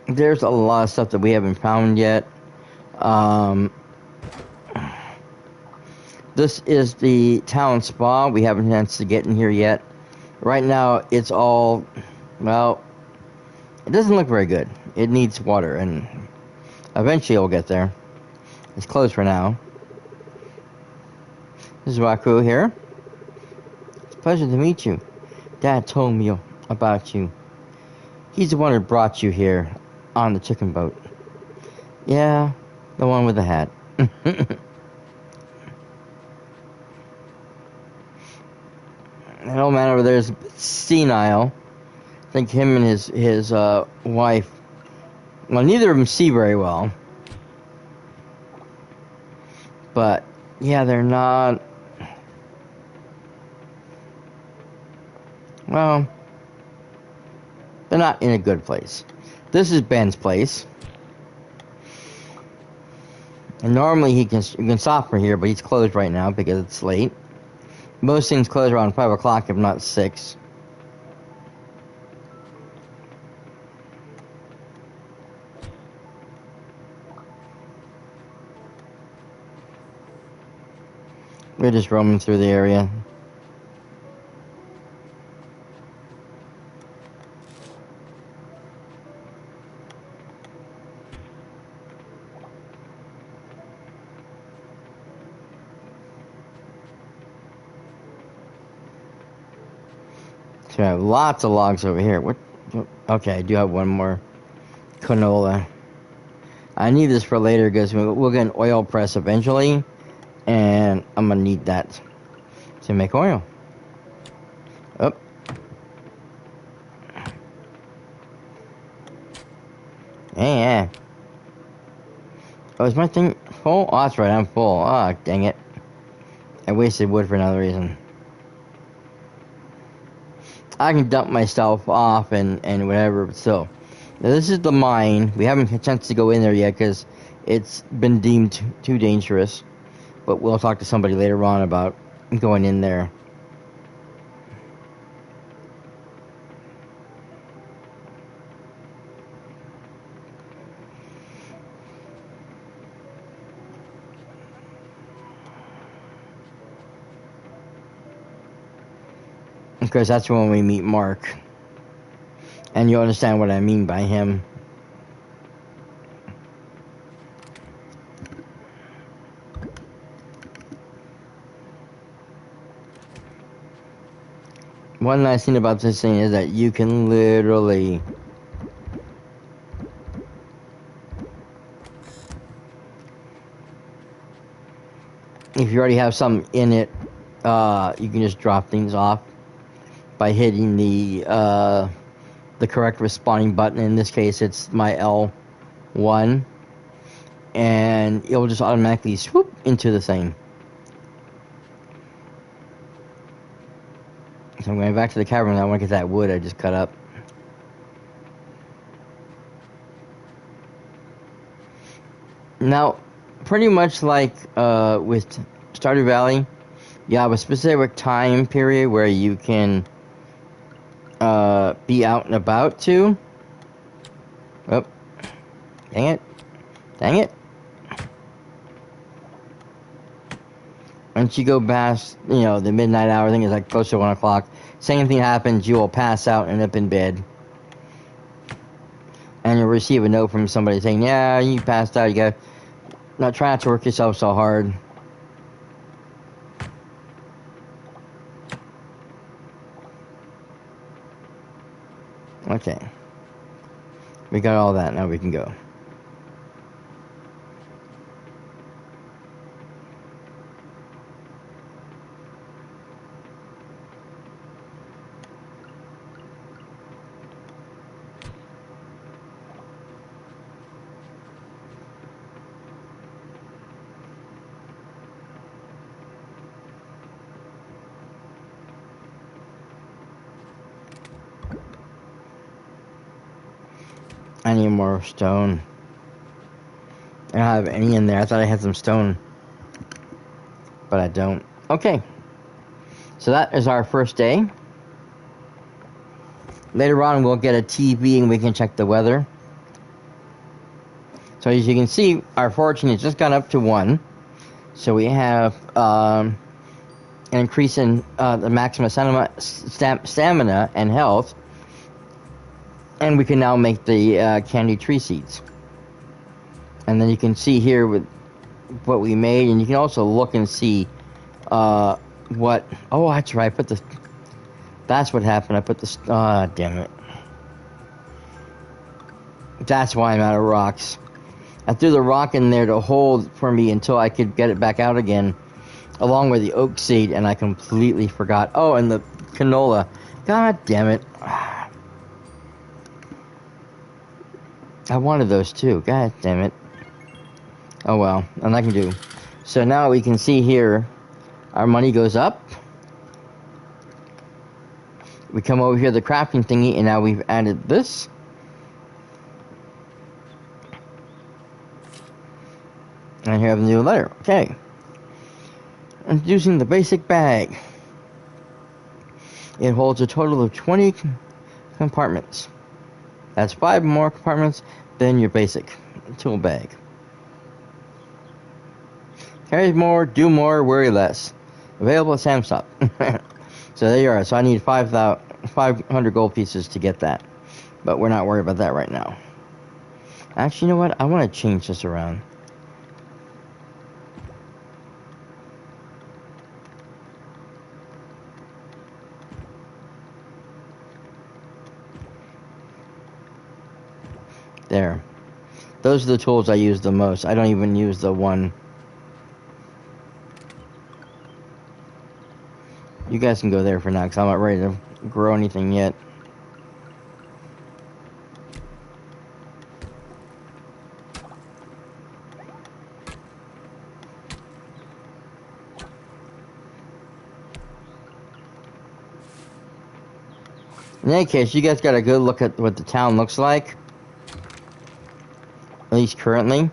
There's a lot of stuff that we haven't found yet. This is the town spa. We haven't had a chance to get in here yet. Right now, it's all, well, it doesn't look very good. It needs water, and eventually it'll get there. It's closed for now. This is Raku here. It's a pleasure to meet you. Dad told me about you. He's the one who brought you here on the chicken boat. Yeah, the one with the hat. That old man over there is senile. I think him and his wife, well, neither of them see very well. But, yeah, they're not, well, they're not in a good place. This is Ben's place. And normally you can stop from here, but he's closed right now because it's late. Most things close around 5 o'clock, if not 6. We're just roaming through the area. So I have lots of logs over here. What? Okay, I do have one more canola. I need this for later because we'll get an oil press eventually, and I'm gonna need that to make oil. Oh. Yeah. Oh, is my thing full? Oh, that's right, I'm full. Oh, dang it. I wasted wood for another reason. I can dump myself off and whatever, but still. Now, this is the mine. We haven't had a chance to go in there yet because it's been deemed too dangerous. But we'll talk to somebody later on about going in there. Because that's when we meet Mark. And you'll understand what I mean by him. One nice thing about this thing is that you can literally if you already have something in it, you can just drop things off by hitting the correct responding button. In this case, it's my L1, and it will just automatically swoop into the thing. So I'm going back to the cavern. I want to get that wood I just cut up. Now, pretty much like with Stardew Valley, you have a specific time period where you can be out and about to. Oh, dang it. Dang it. Once you go past, the midnight hour, I think it's like close to 1 o'clock, same thing happens, you will pass out and end up in bed. And you'll receive a note from somebody saying, yeah, you passed out, you got Now try not to work yourself so hard. Okay. We got all that. Now we can go. I need more stone. I don't have any in there. I thought I had some stone. But I don't. Okay. So that is our first day. Later on, we'll get a TV and we can check the weather. So as you can see, our fortune has just gone up to 1. So we have an increase in the maximum stamina and health. And we can now make the candy tree seeds. And then you can see here with what we made. And you can also look and see what... Oh, that's right. I put the... That's what happened. I put the... damn it. That's why I'm out of rocks. I threw the rock in there to hold for me until I could get it back out again, along with the oak seed, and I completely forgot. Oh, and the canola. God damn it. I wanted those too. God damn it. Oh well, and I can do. So now we can see here, our money goes up. We come over here to the crafting thingy, and now we've added this. And here I have a new letter. Okay. Introducing the basic bag. It holds a total of 20 compartments. That's 5 more compartments than your basic tool bag. Carry more, do more, worry less. Available at Sam's Stop. So there you are. So I need 500 gold pieces to get that. But we're not worried about that right now. Actually, you know what? I want to change this around. There. Those are the tools I use the most. I don't even use the one. You guys can go there for now, because I'm not ready to grow anything yet. In any case, you guys got a good look at what the town looks like. At least currently.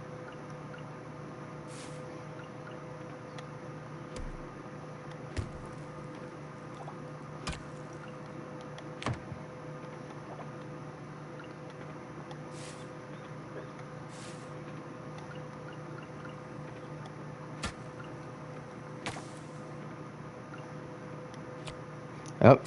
Oh.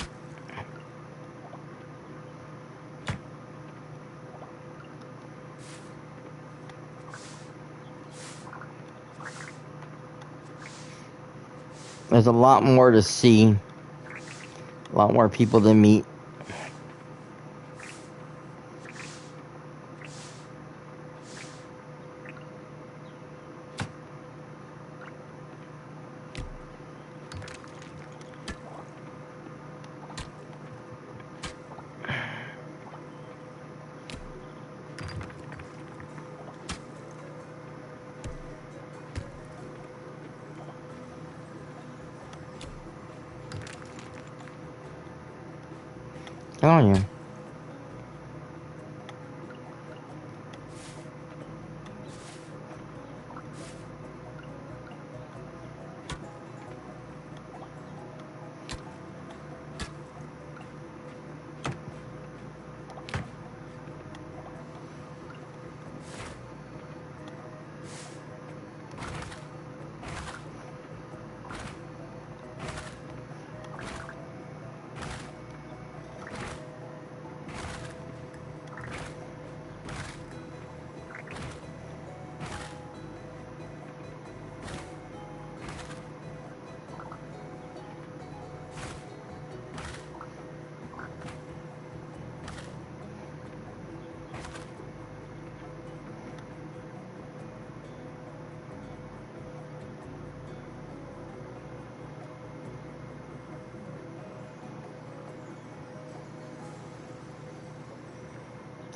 There's a lot more to see. A lot more people to meet. Telling you.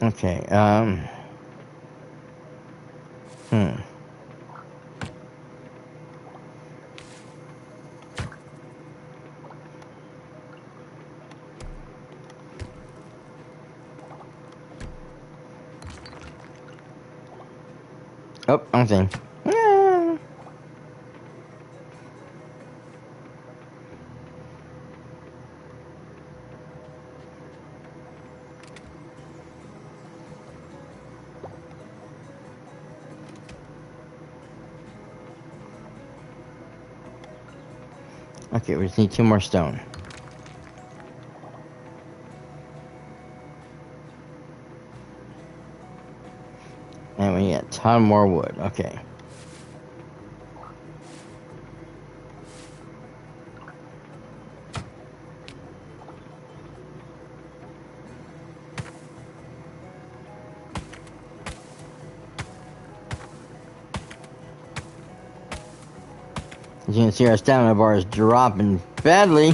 Okay, Oh, I'm saying. Yeah. Okay, we just need 2 more stone. And we need a ton more wood. Okay. As you can see, our stamina bar is dropping badly.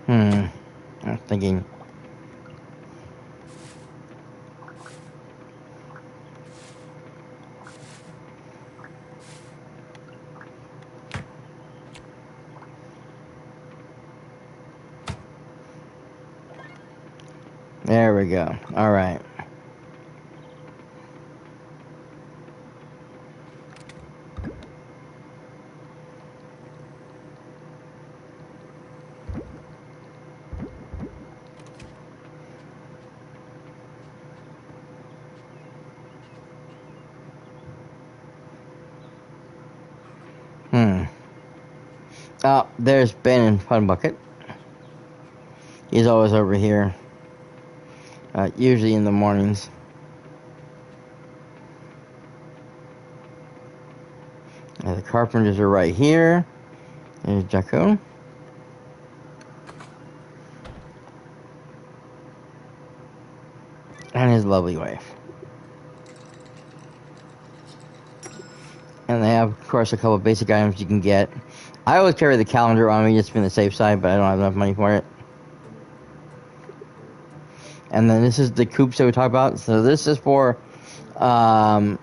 I'm thinking. There we go. All right. Oh, there's Ben and Fun Bucket. He's always over here. Usually in the mornings. The carpenters are right here. There's Jacko. And his lovely wife. And they have, of course, a couple of basic items you can get. I always carry the calendar on me just to be on the safe side, but I don't have enough money for it. And then this is the coops that we talked about. So this is for, I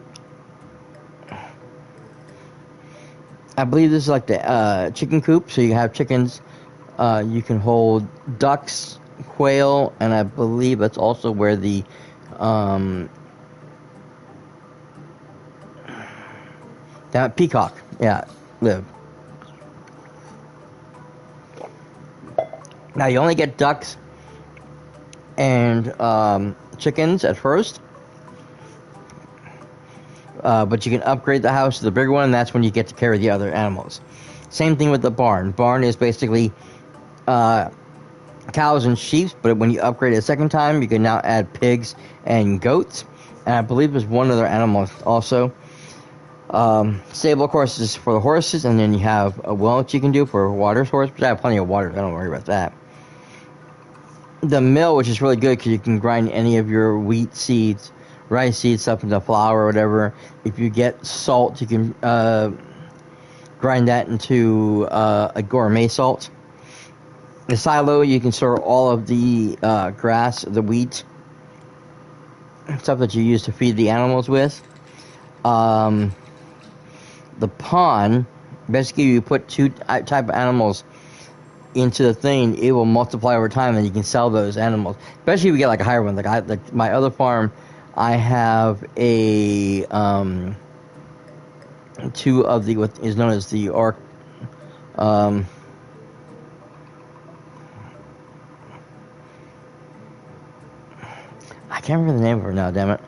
believe this is like the chicken coop. So you have chickens. You can hold ducks, quail, and I believe that's also where the peacock, live. Now you only get ducks and chickens at first, but you can upgrade the house to the bigger one, and that's when you get to carry the other animals. Same thing with the barn. Barn is basically cows and sheep, but when you upgrade it a second time, you can now add pigs and goats, and I believe there's one other animal also. Stable, of course, is for the horses, and then you have a well that you can do for water source, but I have plenty of water, so I don't worry about that. The mill, which is really good because you can grind any of your wheat seeds, rice seeds up into flour or whatever. If you get salt, you can grind that into a gourmet salt. The silo, you can store all of the grass, the wheat, stuff that you use to feed the animals with. The pond, basically you put 2 type of animals into the thing, it will multiply over time, and you can sell those animals. Especially if you get like a higher one. Like my other farm, I have a 2 of the what is known as the I can't remember the name of her now. Damn it.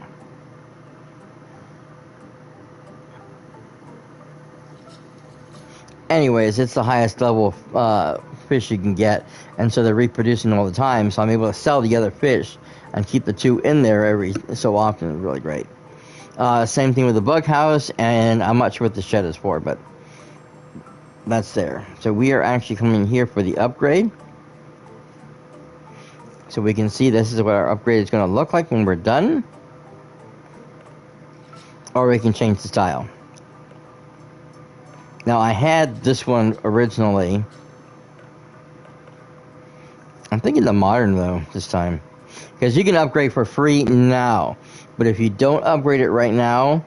Anyways, it's the highest level fish you can get, and so they're reproducing all the time, so I'm able to sell the other fish and keep the 2 in there every so often. It's really great. Same thing with the bug house, and I'm not sure what the shed is for, but that's there. So we are actually coming here for the upgrade. So we can see this is what our upgrade is going to look like when we're done. Or we can change the style. Now I had this one originally. I'm thinking the modern though this time. Because you can upgrade for free now. But if you don't upgrade it right now,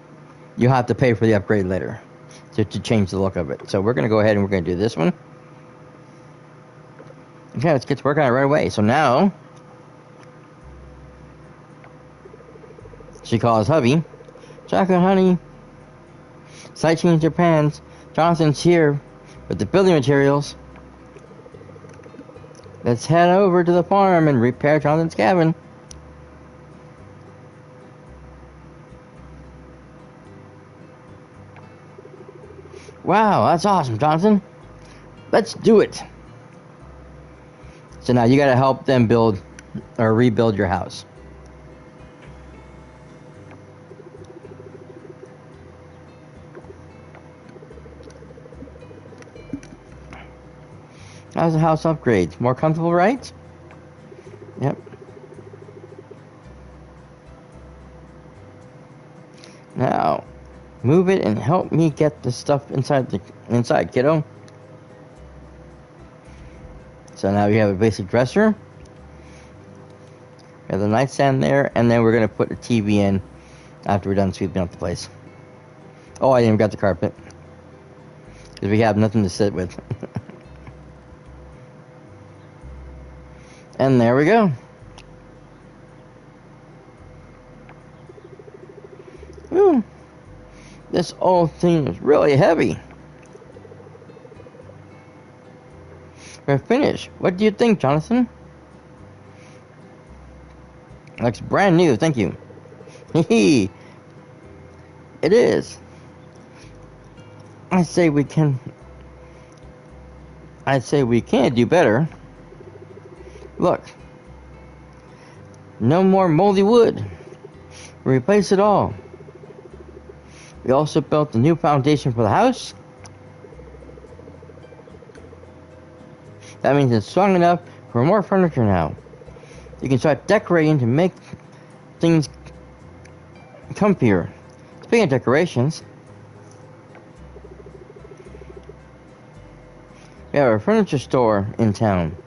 you have to pay for the upgrade later to change the look of it. So we're going to go ahead and we're going to do this one. Okay, let's get to work on it right away. So now, she calls hubby. Chocolate, honey. Site change your pans. Jonathan's here with the building materials. Let's head over to the farm and repair Jonathan's cabin. Wow, that's awesome, Jonathan. Let's do it. So now you gotta help them build or rebuild your house. How's the house upgrade? More comfortable, right? Yep. Now, move it and help me get the stuff inside, kiddo. So now we have a basic dresser. We have the nightstand there, and then we're gonna put a TV in after we're done sweeping up the place. Oh, I even got the carpet because we have nothing to sit with. And there we go. Ooh, this old thing is really heavy. We're finished. What do you think, Jonathan? Looks brand new, thank you. It is. I'd say we can do better. Look. No more moldy wood. We replaced it all. We also built a new foundation for the house. That means it's strong enough for more furniture now. You can start decorating to make things comfier. Speaking of decorations, we have a furniture store in town.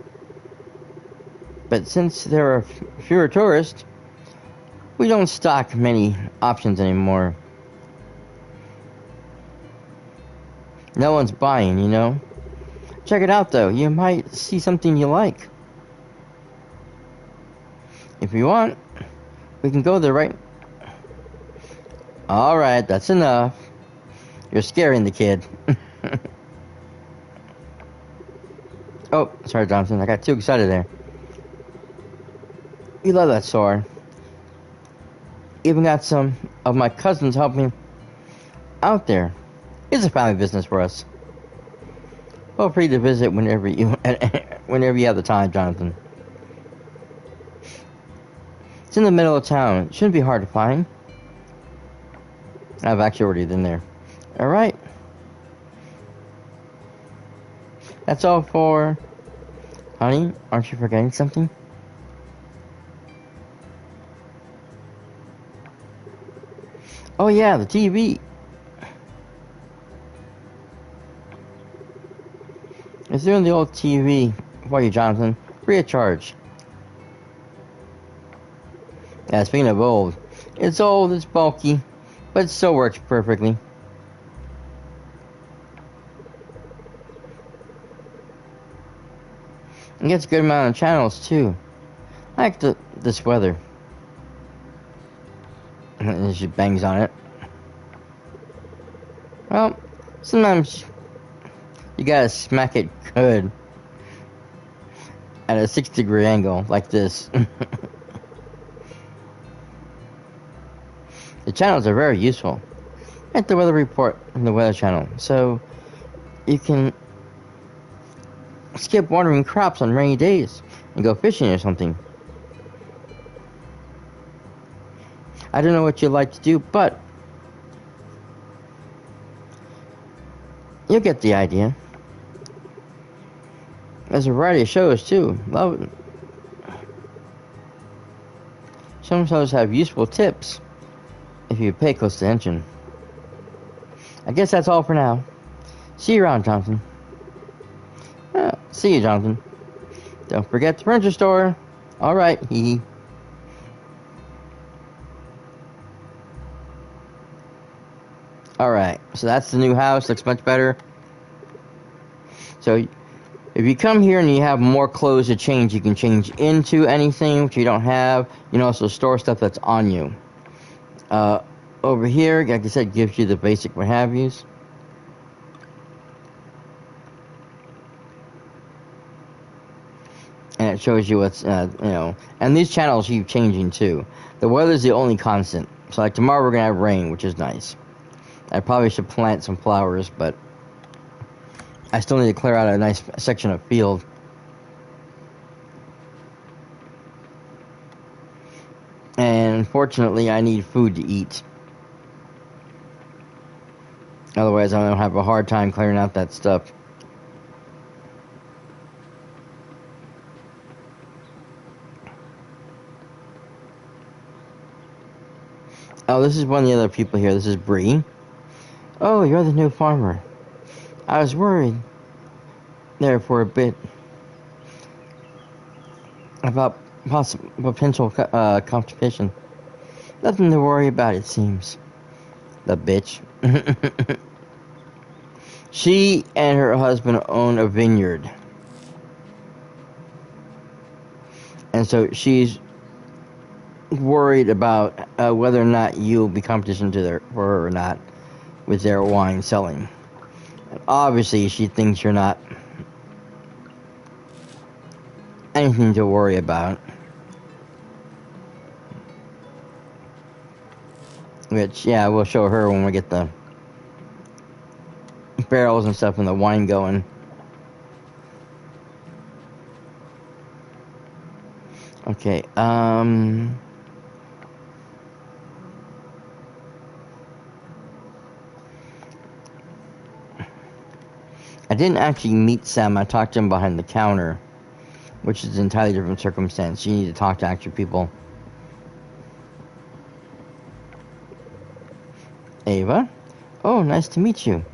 But since there are fewer tourists, we don't stock many options anymore. No one's buying, you know. Check it out though, you might see something you like. If you want, we can go there right. Alright, that's enough. You're scaring the kid. Oh, sorry Jonathan, I got too excited there. You love that store. Even got some of my cousins helping out there. It's a family business for us. Feel free to visit whenever you have the time, Jonathan. It's in the middle of town. It shouldn't be hard to find. I've actually already been there. Alright. That's all for... Honey, aren't you forgetting something? Oh yeah, the TV. It's doing the old TV for you, Jonathan. Free of charge. Yeah, speaking of old, it's bulky, but it still works perfectly. It gets a good amount of channels too. I like this weather. And she bangs on it. Well, sometimes you gotta smack it good at a 6-degree angle like this. The channels are very useful. Like the weather report in the weather channel, so you can skip watering crops on rainy days and go fishing or something. I don't know what you like to do, but you'll get the idea. There's a variety of shows too. Love it. Some shows have useful tips if you pay close attention. I guess that's all for now. See you around, Jonathan. See you, Jonathan. Don't forget the furniture store. Alright, hee. Alright, so that's the new house. Looks much better. So, if you come here and you have more clothes to change, you can change into anything which you don't have. You can also store stuff that's on you. Over here, like I said, gives you the basic what have yous. And it shows you what's, and these channels keep changing too. The weather's the only constant. So like tomorrow we're going to have rain, which is nice. I probably should plant some flowers, but I still need to clear out a nice section of field. And unfortunately, I need food to eat. Otherwise, I'm going to have a hard time clearing out that stuff. Oh, this is one of the other people here. This is Bree. Oh, you're the new farmer. I was worried there for a bit about possible potential competition. Nothing to worry about, it seems. The bitch. She and her husband own a vineyard. And so she's worried about whether or not you'll be competition for her or not with their wine selling. And obviously, she thinks you're not anything to worry about. Which, yeah, we'll show her when we get the barrels and stuff and the wine going. Okay, I didn't actually meet Sam. I talked to him behind the counter, which is an entirely different circumstance. You need to talk to actual people. Ava? Oh, nice to meet you.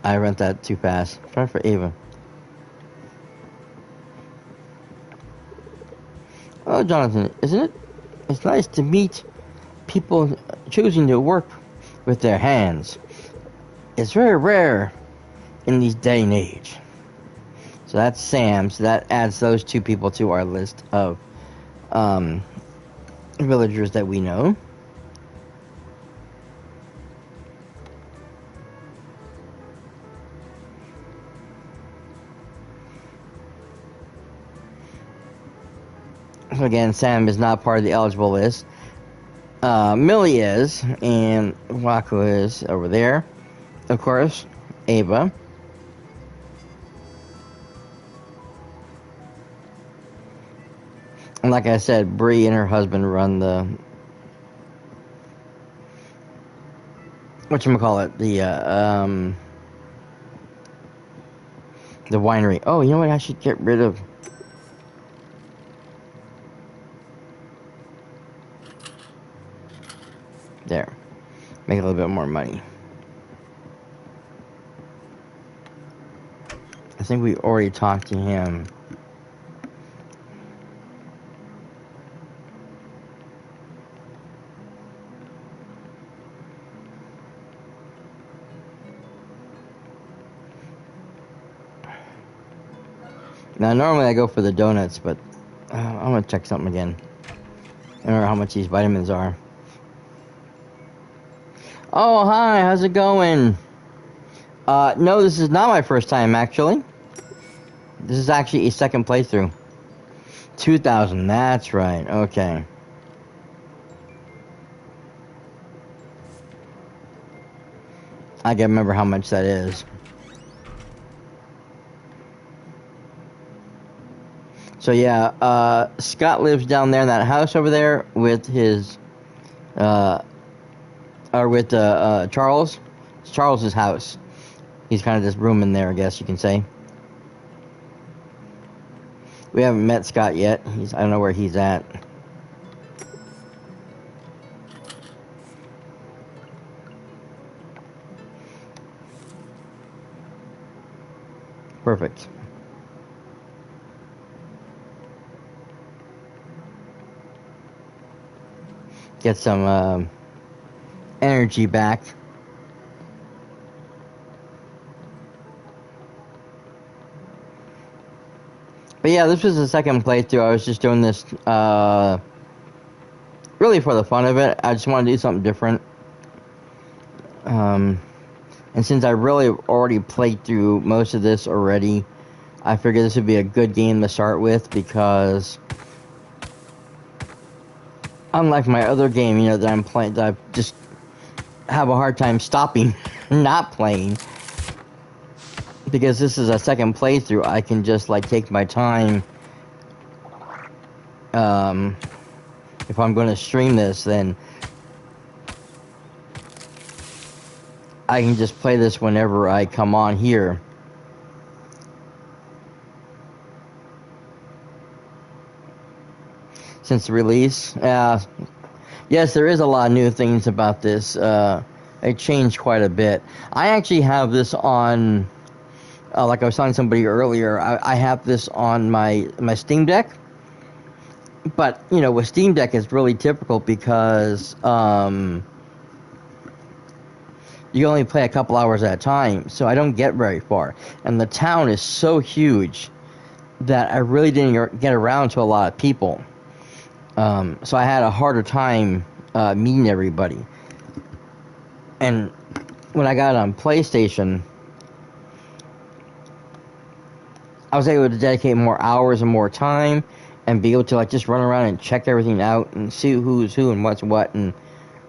I read that too fast. Try for Ava. Oh, Jonathan, isn't it? It's nice to meet people choosing to work with their hands. It's very rare in these day and age. So that's Sam. So that adds those two people to our list of villagers that we know. So again, Sam is not part of the eligible list. Millie is, and Waku is over there. Of course, Ava. And like I said, Bree and her husband run the whatchamacallit, the winery. Oh, you know what? I should get rid of. There. Make a little bit more money. I think we already talked to him. Now, normally I go for the donuts, but I'm going to check something again. I don't know how much these vitamins are. Oh, hi, how's it going? No, this is not my first time, actually. This is actually a second playthrough. 2,000, that's right, okay. I can't remember how much that is. So yeah, Scott lives down there in that house over there with his, Charles. It's Charles's house. He's kind of this room in there, I guess you can say. We haven't met Scott yet. I don't know where he's at. Perfect. Get some energy back. But yeah, this was the second playthrough. I was just doing this really for the fun of it. I just want to do something different. And since I really already played through most of this already, I figured this would be a good game to start with because unlike my other game, you know, that I'm playing, that I just have a hard time stopping not playing. Because this is a second playthrough, I can just like take my time. If I'm going to stream this, then I can just play this whenever I come on here. Since the release, yes, there is a lot of new things about this. It changed quite a bit. I actually have this on, like I was telling somebody earlier, I have this on my Steam Deck. But, you know, with Steam Deck, it's really difficult because you only play a couple hours at a time, so I don't get very far. And the town is so huge that I really didn't get around to a lot of people. So I had a harder time meeting everybody. And when I got it on PlayStation, I was able to dedicate more hours and more time and be able to like just run around and check everything out and see who's who and what's what and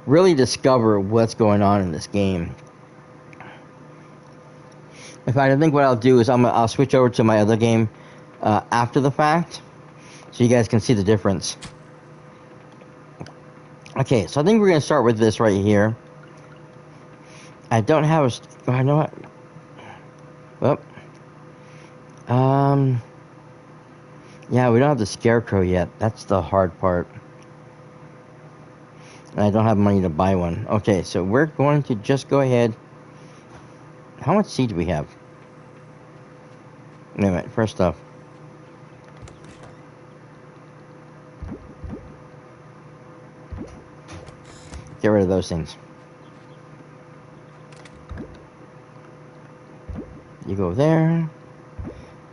really discover what's going on in this game. In fact, I think what I'll do is I'll switch over to my other game after the fact so you guys can see the difference. Okay, so I think we're going to start with this right here. I don't have a... I know what... Well... Yeah, we don't have the scarecrow yet. That's the hard part. And I don't have money to buy one. Okay, so we're going to just go ahead... How much seed do we have? Wait a minute, first off. Get rid of those things. You go there.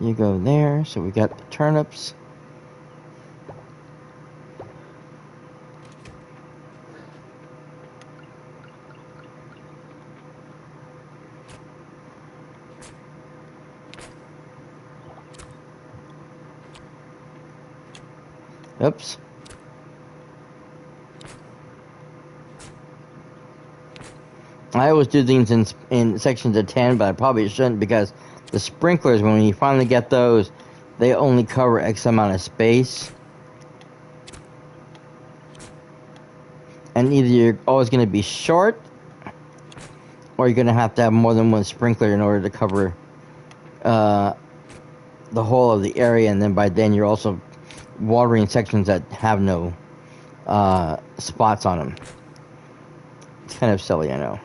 You go there. So we got the turnips. Oops. I always do things in sections of 10, but I probably shouldn't because the sprinklers, when you finally get those, they only cover X amount of space. And either you're always going to be short, or you're going to have more than one sprinkler in order to cover the whole of the area, and then by then you're also watering sections that have no spots on them. It's kind of silly, I know.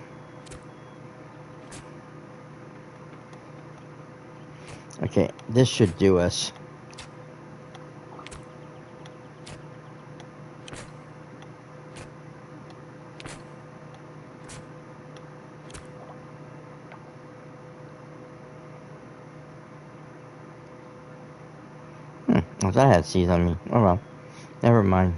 Okay, this should do us. I thought I had seeds on me. Oh well, never mind.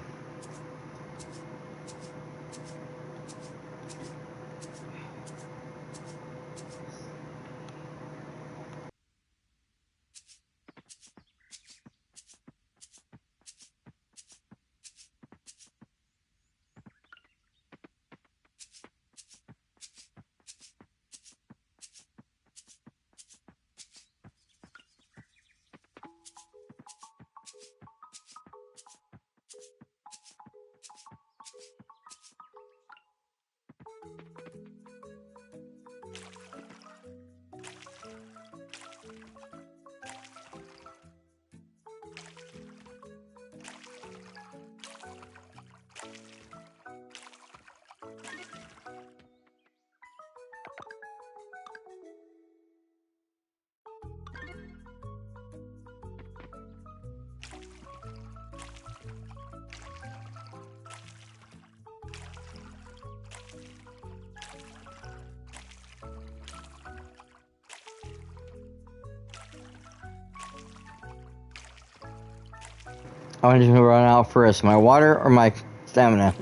I'm just gonna run out first. My water or my stamina?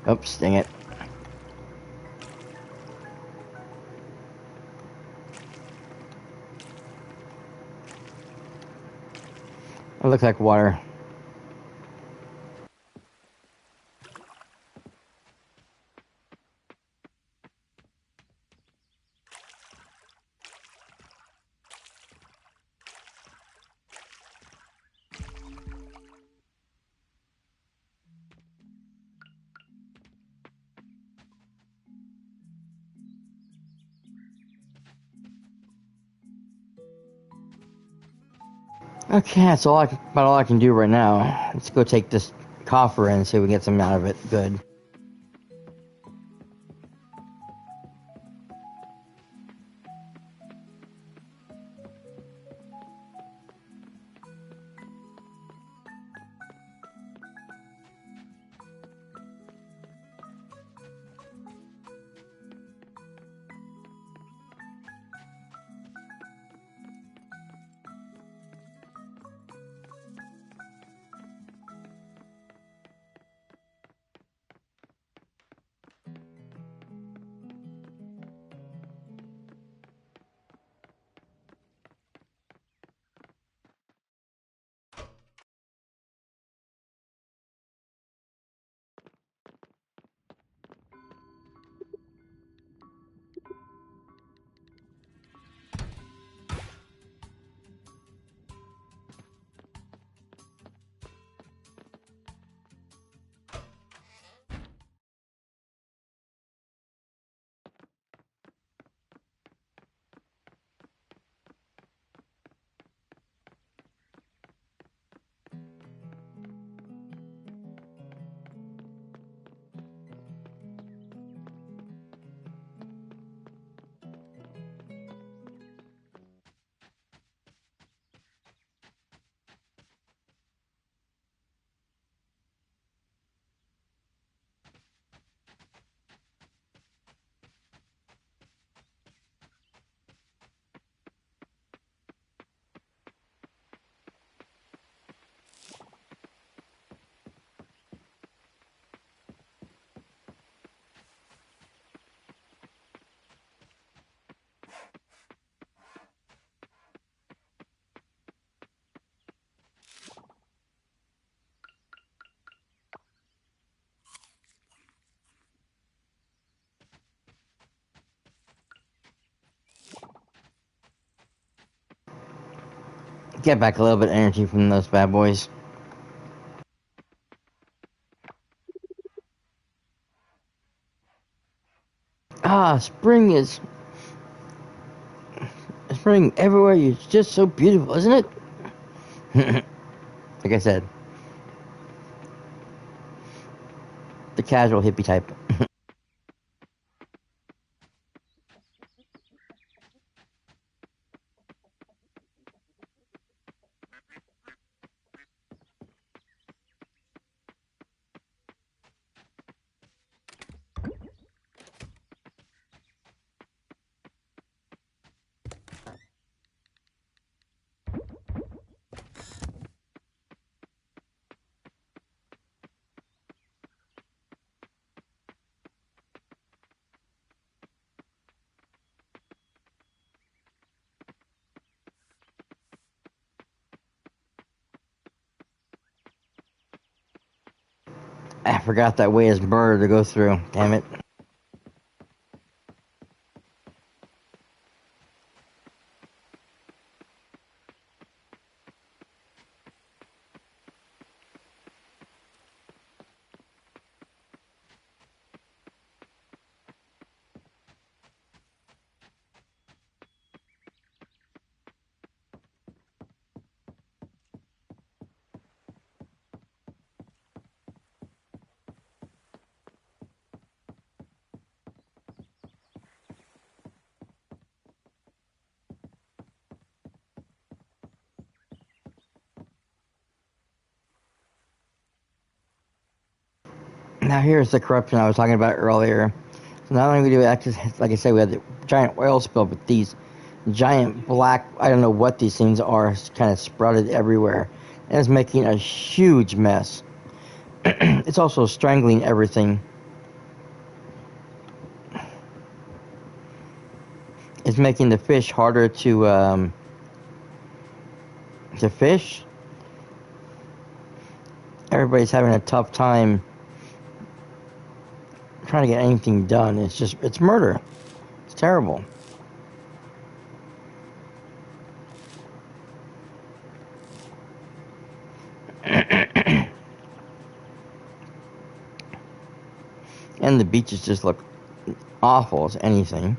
Oops, dang it. It looks like water. Okay, that's about all I can do right now. Let's go take this coffer in and see if we can get something out of it. Good. Get back a little bit of energy from those bad boys. Ah, spring everywhere. It's just so beautiful, isn't it? Like I said, the casual hippie type. I forgot that way is murder to go through. Damn it. Now here's the corruption I was talking about earlier. So not only do we actually, like I said, we had the giant oil spill, but these giant black, I don't know what these things are, kind of sprouted everywhere. And it's making a huge mess. It's also strangling everything. It's making the fish harder to fish. Everybody's having a tough time trying to get anything done. It's murder. It's terrible. And the beaches just look awful as anything.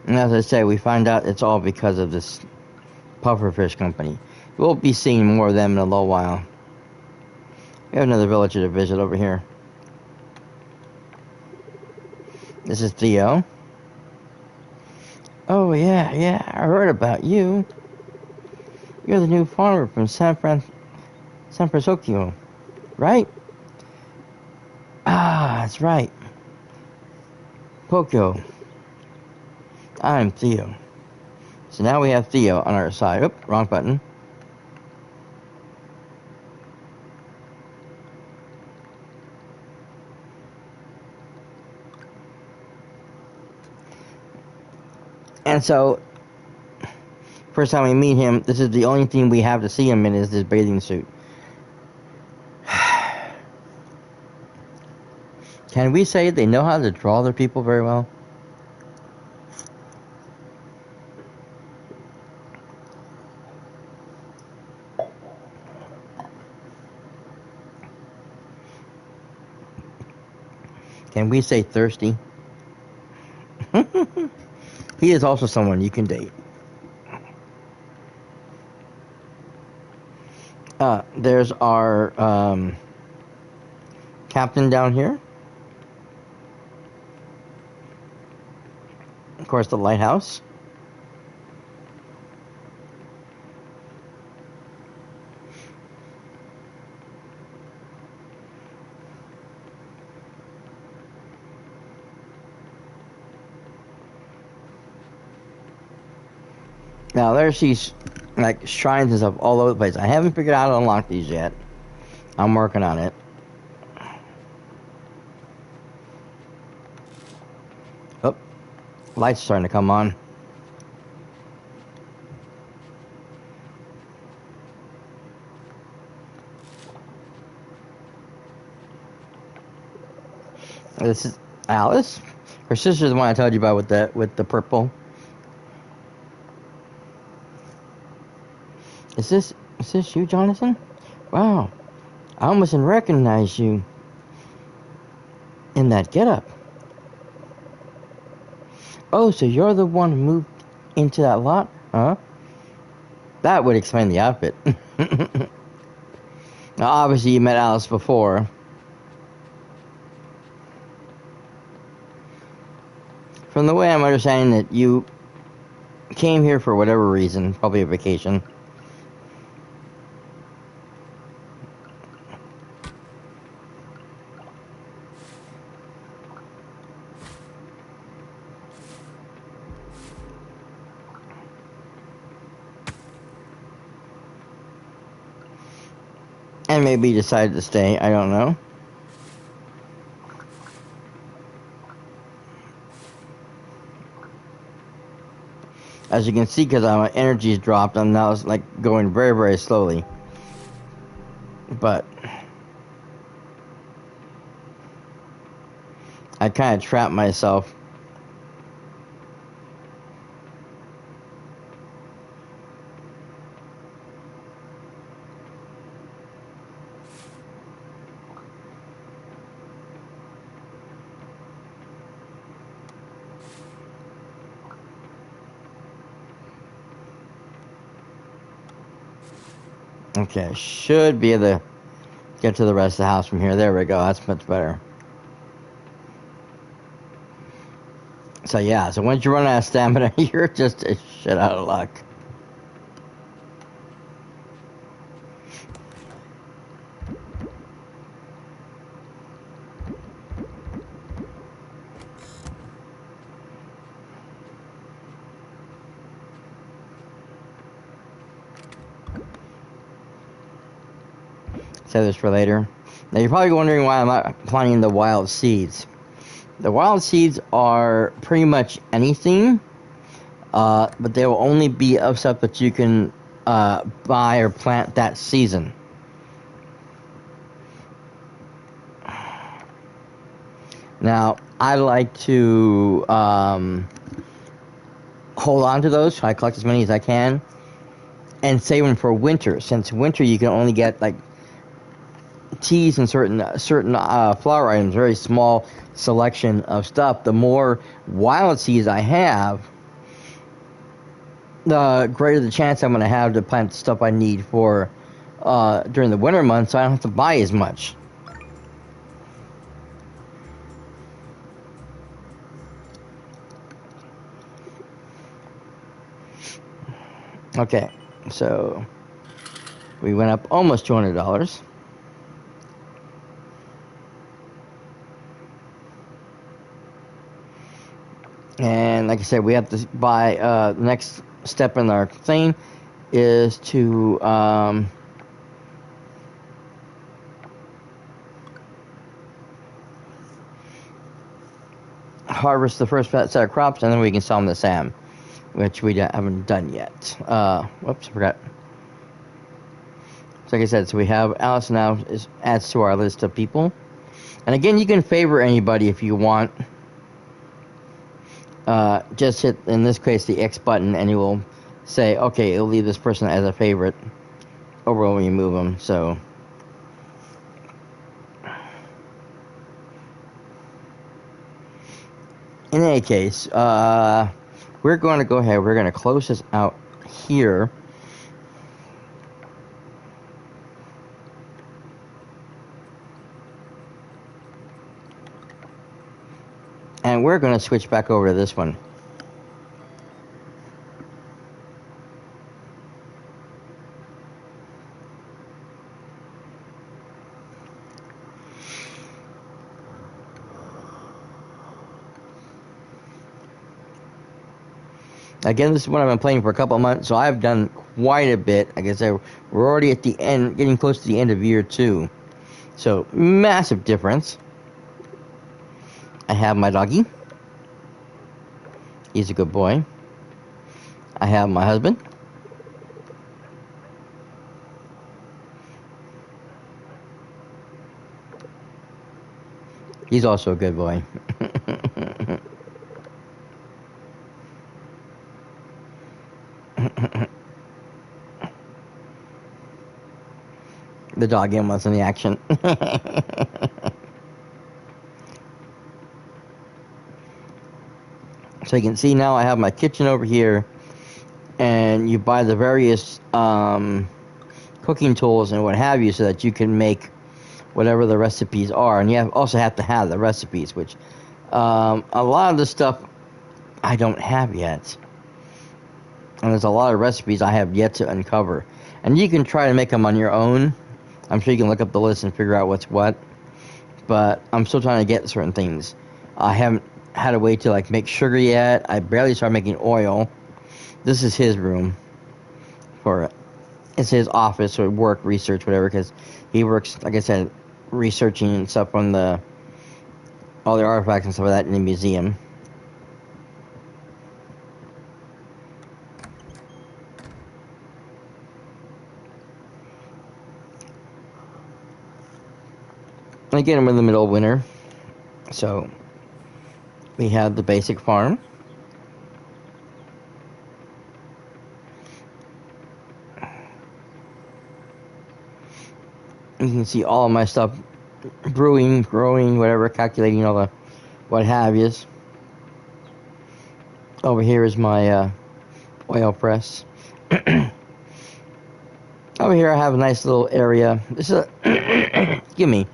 And as I say, we find out it's all because of this pufferfish company. We'll be seeing more of them in a little while. We have another villager to visit over here. This is Theo. Oh, yeah, I heard about you. You're the new farmer from San Francisco, right? Ah, that's right. Poco. I'm Theo. So now we have Theo on our side. Oop, wrong button. And so, first time we meet him, this is the only thing we have to see him in is this bathing suit. Can we say they know how to draw their people very well? Can we say thirsty? He is also someone you can date. There's our captain down here. Of course, the lighthouse. Now, there's these like shrines and stuff all over the place. I haven't figured out how to unlock these yet. I'm working on it. Oh, lights starting to come on. This is Alice. Her sister's the one I told you about with the purple. Is this you, Jonathan? Wow, I almost didn't recognize you in that getup. Oh, so you're the one who moved into that lot, huh? That would explain the outfit. Now, obviously, you met Alice before. From the way I'm understanding that you came here for whatever reason, probably a vacation. And maybe you decided to stay, I don't know. As you can see, because my energy's dropped, I'm now like going very, very slowly. But I kind of trapped myself. Okay, should be able to get to the rest of the house from here. There we go. That's much better. So yeah, so once you run out of stamina, you're just a shit out of luck. Save this for later. Now you're probably wondering why I'm not planting the wild seeds. The wild seeds are pretty much anything, but they will only be of stuff that you can buy or plant that season. Now, I like to hold on to those. So I collect as many as I can and save them for winter. Since winter, you can only get like teas and certain flower items, very small selection of stuff. The more wild seeds I have, the greater the chance I'm going to have to plant the stuff I need for during the winter months, so I don't have to buy as much. Okay, so we went up almost $200. And like I said, we have to buy, the next step in our thing is to harvest the first set of crops, and then we can sell them to Sam, which we haven't done yet. Whoops, I forgot. So like I said, so we have Alice now adds to our list of people. And again, you can favor anybody if you want. Just hit, in this case, the X button, and it will say, okay, it'll leave this person as a favorite over when you move them. So in any case, we're going to go ahead, we're going to close this out here. And we're going to switch back over to this one. Again, this is what I've been playing for a couple of months, so I've done quite a bit. Like I said, we're already at the end, getting close to the end of year 2. So, massive difference. I have my doggy. He's a good boy. I have my husband. He's also a good boy. The dog in was in the action. So you can see now I have my kitchen over here, and you buy the various cooking tools and what have you so that you can make whatever the recipes are. And you also have to have the recipes, which a lot of the stuff I don't have yet. And there's a lot of recipes I have yet to uncover. And you can try to make them on your own. I'm sure you can look up the list and figure out what's what. But I'm still trying to get certain things. I haven't had a way to like make sugar yet. I barely started making oil. This is his room. It's his office or work, research, whatever, because he works, like I said, researching and stuff on all the artifacts and stuff like that in the museum. And again, we're in the middle of winter, so we have the basic farm. You can see all of my stuff brewing, growing, whatever, calculating all the what have yous. Over here is my oil press. Over here I have a nice little area. This is a give me.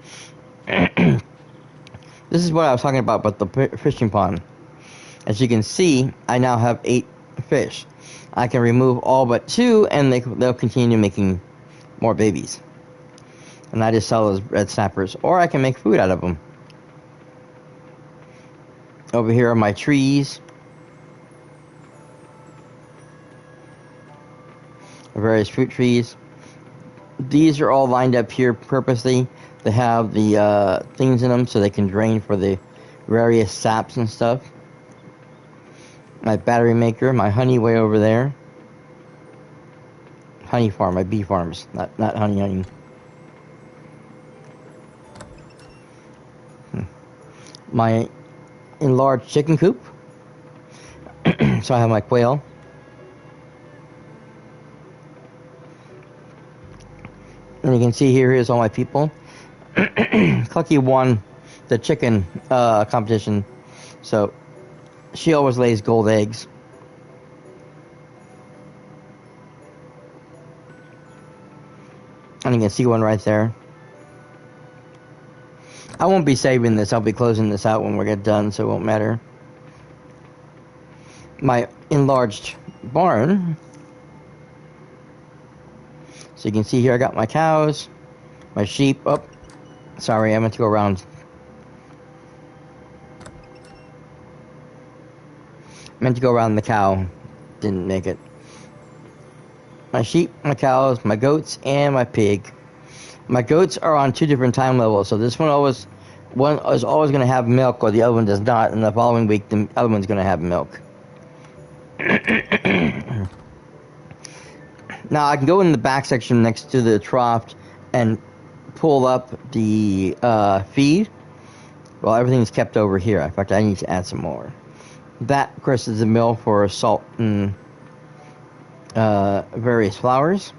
This is what I was talking about, but the fishing pond. As you can see, I now have 8 fish. I can remove all but 2, and they'll continue making more babies. And I just sell those red snappers, or I can make food out of them. Over here are my trees. Various fruit trees. These are all lined up here purposely to have the things in them so they can drain for the various saps and stuff. My battery maker, my honey way over there. Honey farm, my bee farms, not honey. My enlarged chicken coop. So I have my quail. And you can see here's all my people. Clucky won the chicken competition, so she always lays gold eggs. And you can see one right there. I won't be saving this. I'll be closing this out when we get done, so it won't matter. My enlarged barn. So you can see here I got my cows, my sheep. Oh, sorry, I meant to go around. Meant to go around the cow. Didn't make it. My sheep, my cows, my goats, and my pig. My goats are on 2 different time levels, so this one is always going to have milk, or the other one does not, and the following week the other one's going to have milk. Now I can go in the back section next to the trough and pull up the feed. Well, everything's kept over here. In fact, I need to add some more. That, of course, is the mill for salt and various flours.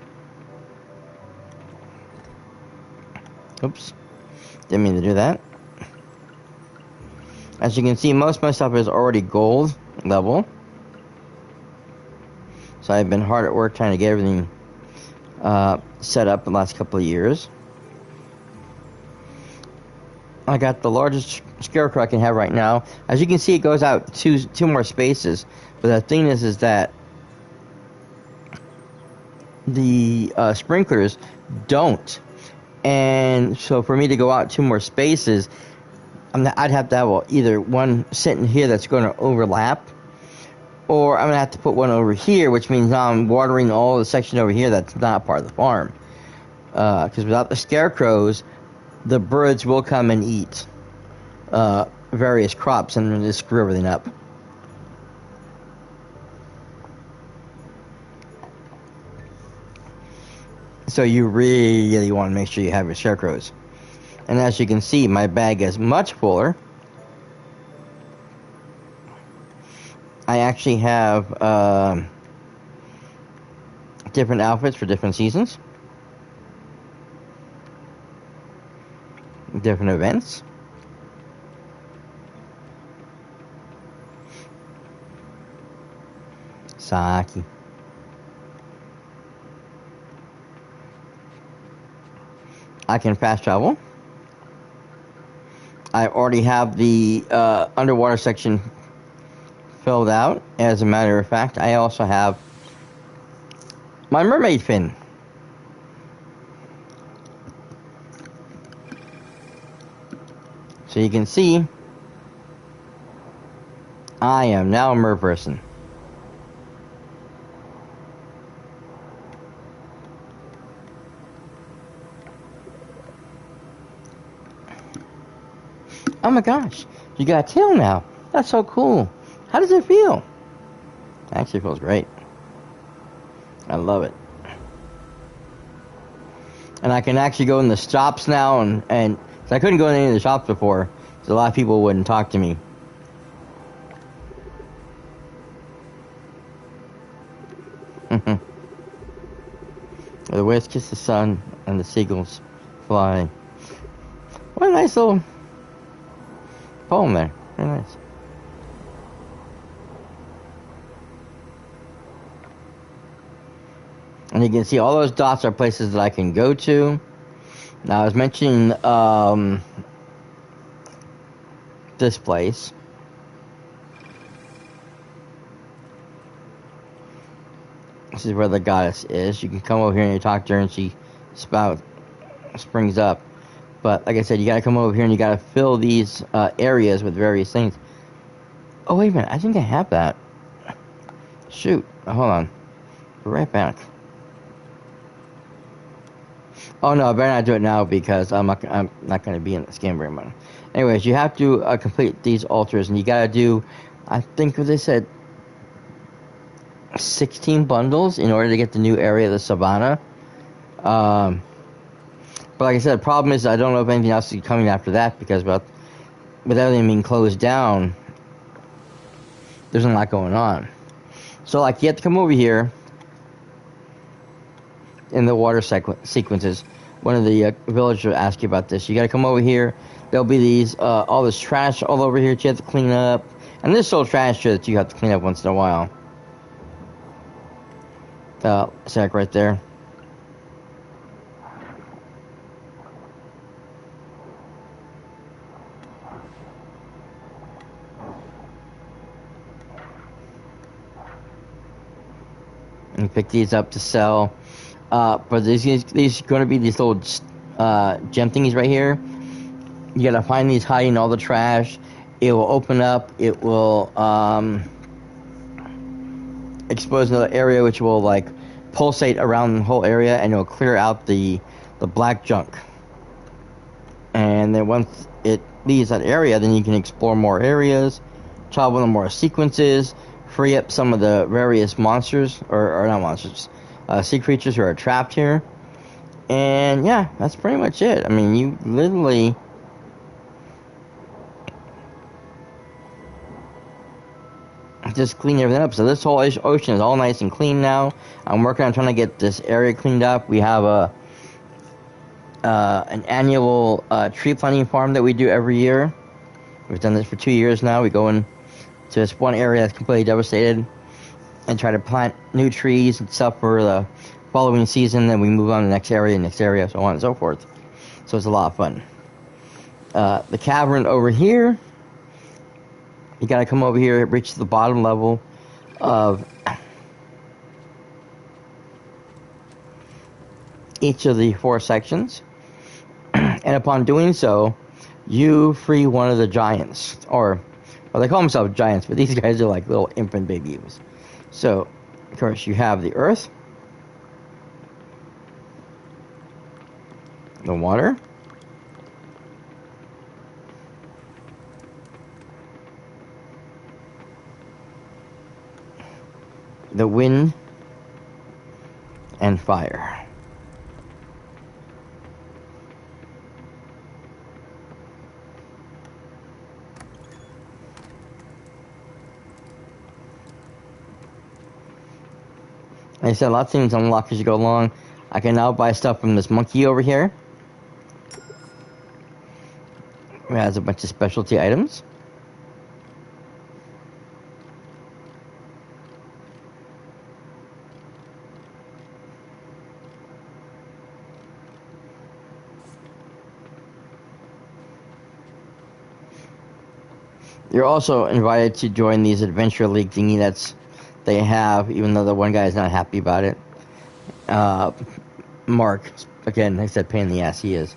Oops, didn't mean to do that. As you can see, most of my stuff is already gold level. So I've been hard at work trying to get everything set up the last couple of years. I got the largest scarecrow I can have right now. As you can see, it goes out two more spaces. But the thing is that the sprinklers don't. And so for me to go out 2 more spaces, I'd have to have either one sitting here that's going to overlap, or I'm going to have to put one over here, which means now I'm watering all the section over here that's not part of the farm. Because without the scarecrows, the birds will come and eat various crops and just screw everything up. So you really want to make sure you have your scarecrows. And as you can see, my bag is much fuller. I actually have different outfits for different seasons, different events. Saki. I can fast travel. I already have the underwater section filled out. As a matter of fact, I also have my mermaid fin. So you can see, I am now a mer person. Oh my gosh, you got a tail now. That's so cool. How does it feel? It actually feels great. I love it. And I can actually go in the shops now, and cause I couldn't go in any of the shops before, so a lot of people wouldn't talk to me. The waves kiss the sun, and the seagulls fly. What a nice little poem there. Very nice. And you can see all those dots are places that I can go to. Now I was mentioning this place. This is where the goddess is. You can come over here and you talk to her and she springs up. But like I said, you gotta come over here and you gotta fill these areas with various things. Oh wait a minute, I think I have that. Shoot, hold on. Be right back. Oh no, I better not do it now because I'm not going to be in this game very much. Anyways, you have to complete these altars, and you got to do, I think what they said, 16 bundles in order to get the new area of the savannah. But like I said, the problem is I don't know if anything else is coming after that because with everything being closed down, there's a lot going on. So like you have to come over here in the water sequences. One of the villagers asked you about this. You got to come over here. There'll be these all this trash all over here that you have to clean up, and there's still trash that you have to clean up once in a while. Sack right there. And pick these up to sell. But these are going to be these little gem thingies right here. You got to find these hiding all the trash. It will open up. It will expose another area which will like pulsate around the whole area, and it will clear out the black junk. And then once it leaves that area, then you can explore more areas, travel in more sequences, free up some of the various monsters, or not monsters, sea creatures who are trapped here. And yeah, that's pretty much it. I mean, you literally just clean everything up. So this whole ocean is all nice and clean now. I'm working on trying to get this area cleaned up. We have an annual tree planting farm that we do every year. We've done this for 2 years now. We go in to this one area that's completely devastated and try to plant new trees and stuff for the following season. Then we move on to the next area, so on and so forth. So it's a lot of fun. The cavern over here, you gotta come over here, reach the bottom level of each of the 4 sections. And upon doing so, you free one of the giants. Or, well, they call themselves giants, but these guys are like little infant babies. So, of course, you have the earth, the water, the wind, and fire. Like I said, a lot of things unlock as you go along. I can now buy stuff from this monkey over here. It has a bunch of specialty items. You're also invited to join these Adventure League thingy they have, even though the one guy is not happy about it. Mark, again, like I said, pain in the ass he is.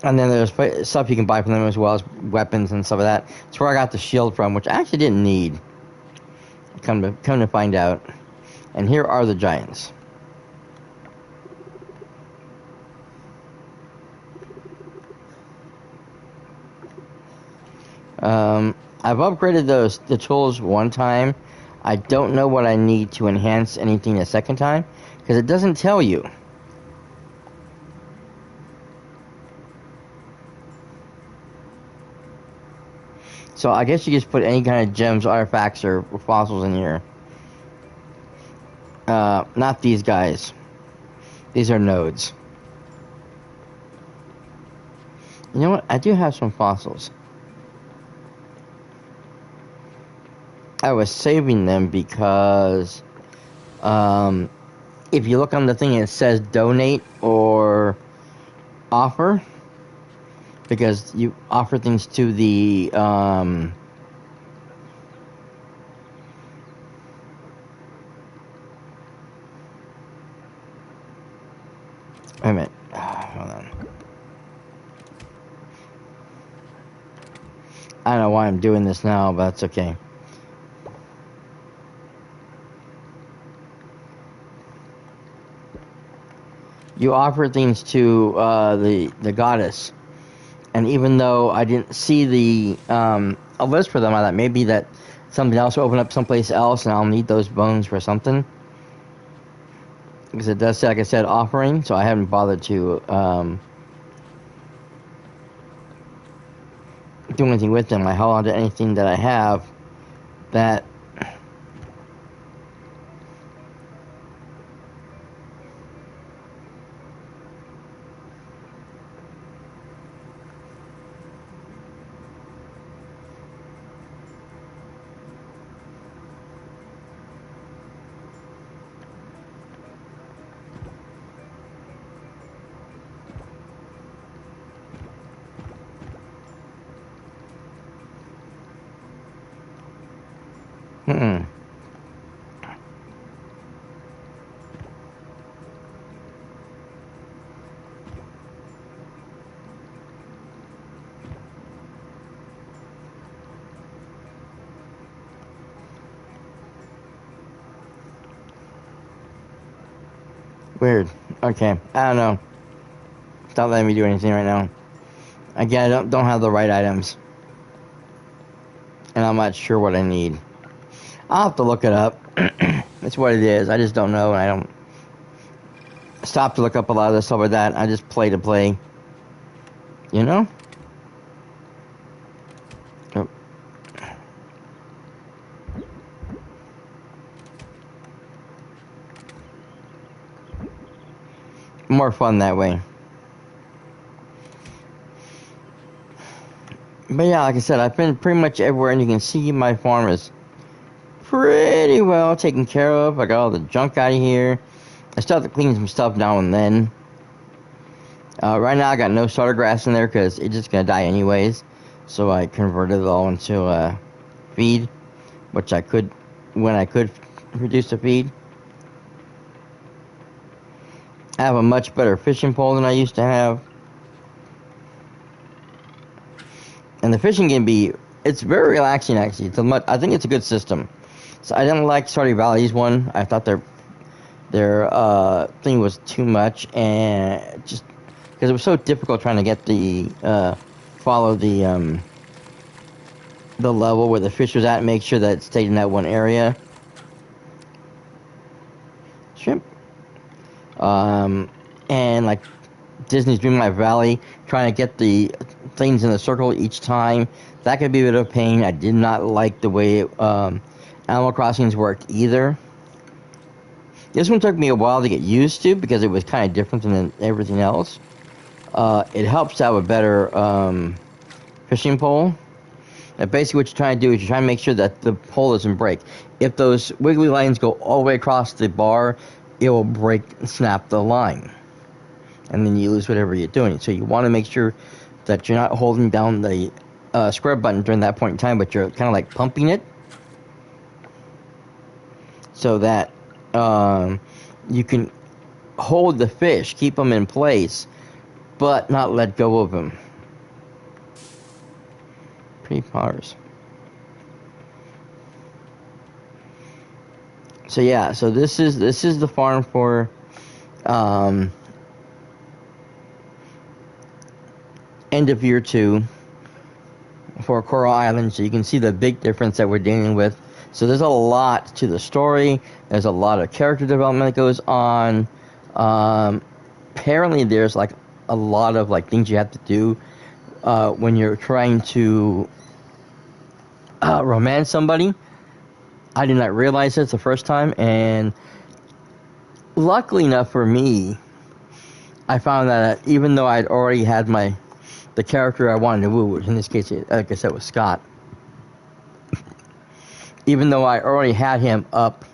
And then there's stuff you can buy from them as well as weapons and stuff like that. That's where I got the shield from, which I actually didn't need. Come to find out. And here are the giants. I've upgraded the tools one time. I don't know what I need to enhance anything a second time, because it doesn't tell you. So I guess you just put any kind of gems, artifacts, or fossils in here. Not these guys. These are nodes. You know what? I do have some fossils. I was saving them because if you look on the thing, it says donate or offer, because you offer things to the wait a minute. Hold on. I don't know why I'm doing this now, but that's okay. you offer things to the goddess. And even though I didn't see the a list for them, I thought maybe that something else will open up someplace else, and I'll need those bones for something. Because it does say, like I said, offering, so I haven't bothered to do anything with them. I held on to anything that I have that weird. Okay, I don't know. It's not letting me do anything right now. Again, I don't have the right items. And I'm not sure what I need. I'll have to look it up. It's what it is. I just don't know, and I don't stop to look up a lot of the stuff like that. I just play to play. You know? Oh. More fun that way. But yeah, like I said, I've been pretty much everywhere, and you can see my farm is pretty well taken care of. I got all the junk out of here. I still have to clean some stuff now and then. Right now I got no starter grass in there because it's just going to die anyways. So I converted it all into feed, which I could, when I could reduce the feed. I have a much better fishing pole than I used to have. And the fishing can be, it's very relaxing actually. I think it's a good system. So I didn't like Stardew Valley's one. I thought their thing was too much, and just because it was so difficult trying to get the follow the level where the fish was at and make sure that it stayed in that one area. Shrimp. And like Disney's Dreamlight Valley, trying to get the things in the circle each time, that could be a bit of a pain. I did not like the way Animal Crossing's worked either. This one took me a while to get used to because it was kind of different than everything else. It helps to have a better fishing pole. And basically what you're trying to do is you're trying to make sure that the pole doesn't break. If those wiggly lines go all the way across the bar, it will break and snap the line. And then you lose whatever you're doing. So you want to make sure that you're not holding down the square button during that point in time, but you're kind of like pumping it. So that you can hold the fish, keep them in place, but not let go of them. Pretty powers. So yeah, so this is the farm for end of year 2 for Coral Island. So you can see the big difference that we're dealing with. So there's a lot to the story. There's a lot of character development that goes on. Apparently there's like a lot of like things you have to do when you're trying to romance somebody. I did not realize this the first time, and luckily enough for me, I found that even though I'd already had the character I wanted to woo, which in this case, like I said, was Scott. Even though I already had him up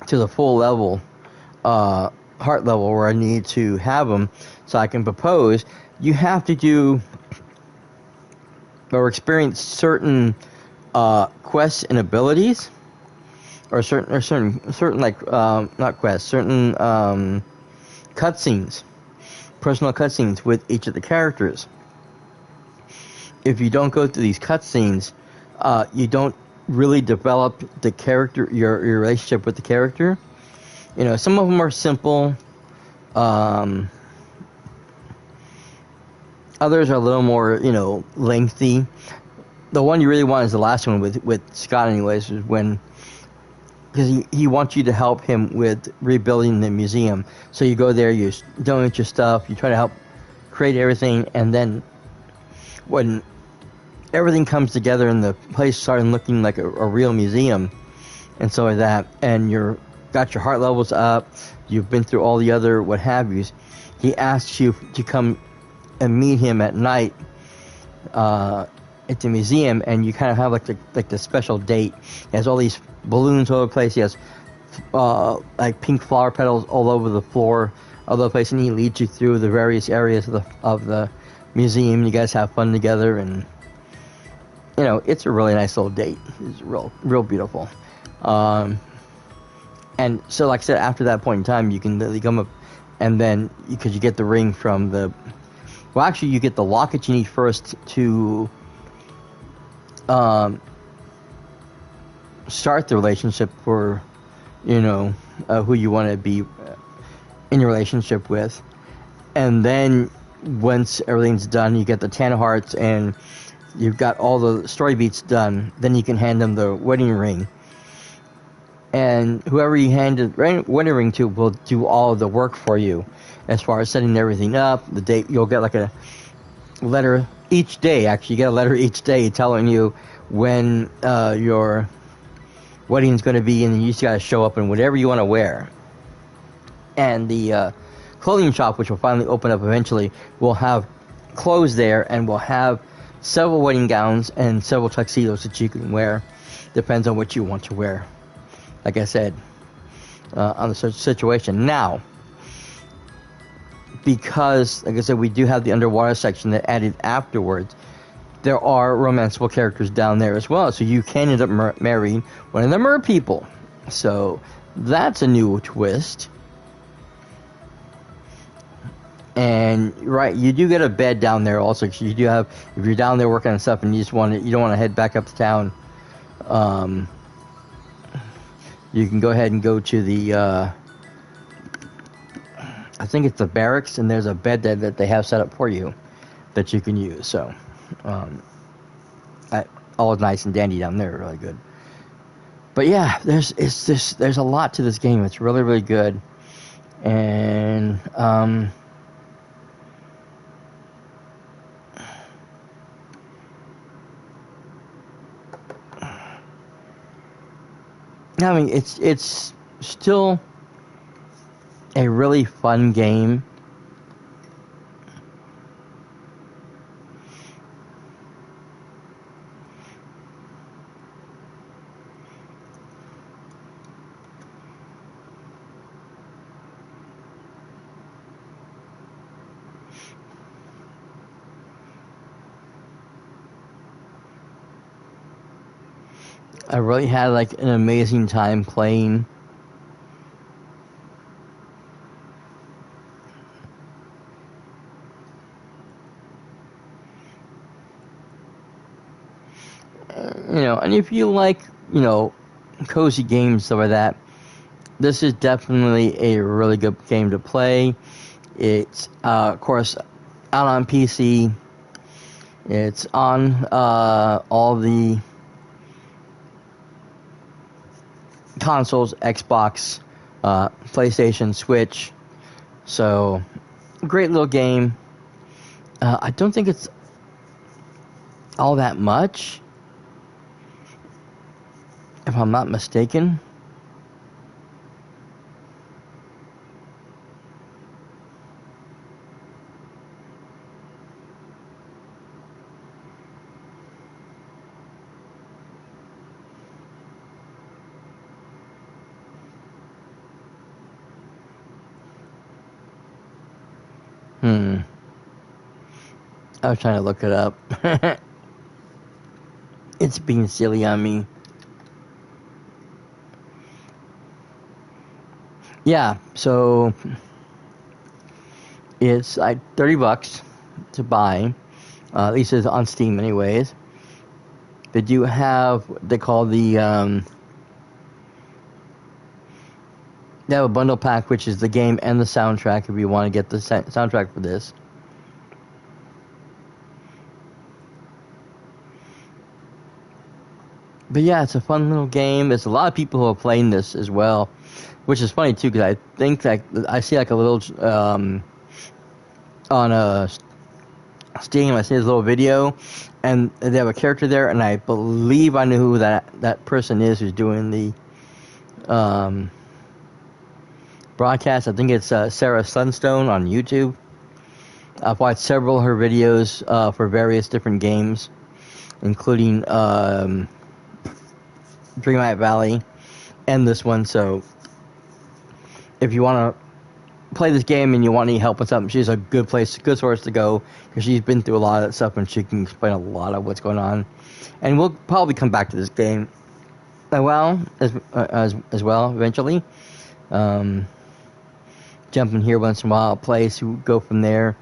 to the full level, heart level where I need to have him so I can propose, you have to do or experience certain quests and abilities, or certain like not quests, certain cutscenes, personal cutscenes with each of the characters. If you don't go through these cutscenes, you don't really develop the character, your relationship with the character. You know, some of them are simple, Um, Others are a little more, lengthy. The one you really want is the last one with Scott, anyways, is when, because he wants you to help him with rebuilding the museum. So you go there, you donate your stuff, you try to help create everything, and then when everything comes together and the place started looking like a real museum and so like that, and you're got your heart levels up, you've been through all the other what have yous, he asks you to come and meet him at night at the museum, and you kind of have like the special date. He has all these balloons all over the place. He has like pink flower petals all over the floor of the place, and he leads you through the various areas of the museum. You guys have fun together, and it's a really nice little date. It's real beautiful. And so, like I said, after that point in time, you can literally come up, and then because you get the ring from the. Well, actually, you get the locket you need first to start the relationship for, who you want to be in your relationship with. And then once everything's done, you get the 10 hearts and you've got all the story beats done. Then you can hand them the wedding ring. And whoever you hand the wedding ring to will do all of the work for you. As far as setting everything up, the date, you'll get like a letter each day. Actually, you get a letter each day telling you when your wedding's going to be, and you just got to show up in whatever you want to wear. And the clothing shop, which will finally open up eventually, will have clothes there, and will have several wedding gowns and several tuxedos that you can wear. Depends on what you want to wear. Like I said, on the situation. Now, because, like I said, we do have the underwater section that added afterwards, there are romanceable characters down there as well. So you can end up marrying one of the mer people. So that's a new twist. And right, you do get a bed down there also. Cause you do have, if you're down there working on stuff and you don't want to head back up to town, you can go ahead and go to the I think it's the barracks, and there's a bed there that they have set up for you that you can use. So, all nice and dandy down there, really good. But yeah, there's a lot to this game. It's really, really good, and I mean, it's still a really fun game. I really had like an amazing time playing. And if you like, cozy games, stuff like that, this is definitely a really good game to play. It's, of course, out on PC. It's on all the consoles, Xbox, PlayStation, Switch. So, great little game. I don't think it's all that much, if I'm not mistaken. I was trying to look it up. It's being silly on me. Yeah, so it's like $30 to buy. At least it's on Steam anyways. They do have what they call the They have a bundle pack, which is the game and the soundtrack. If you want to get the soundtrack for this. But yeah, it's a fun little game. There's a lot of people who are playing this as well, which is funny too, because I think that I see like a little on a Steam. I see this little video, and they have a character there, and I believe I know who that person is who's doing the broadcast. I think it's Sarah Sunstone on YouTube. I've watched several of her videos for various different games, including Dreamlight Valley and this one. So if you want to play this game and you want any help with something, she's a good source to go, because she's been through a lot of that stuff and she can explain a lot of what's going on. And we'll probably come back to this game as well eventually. Jump in here once in a while, play, so go from there,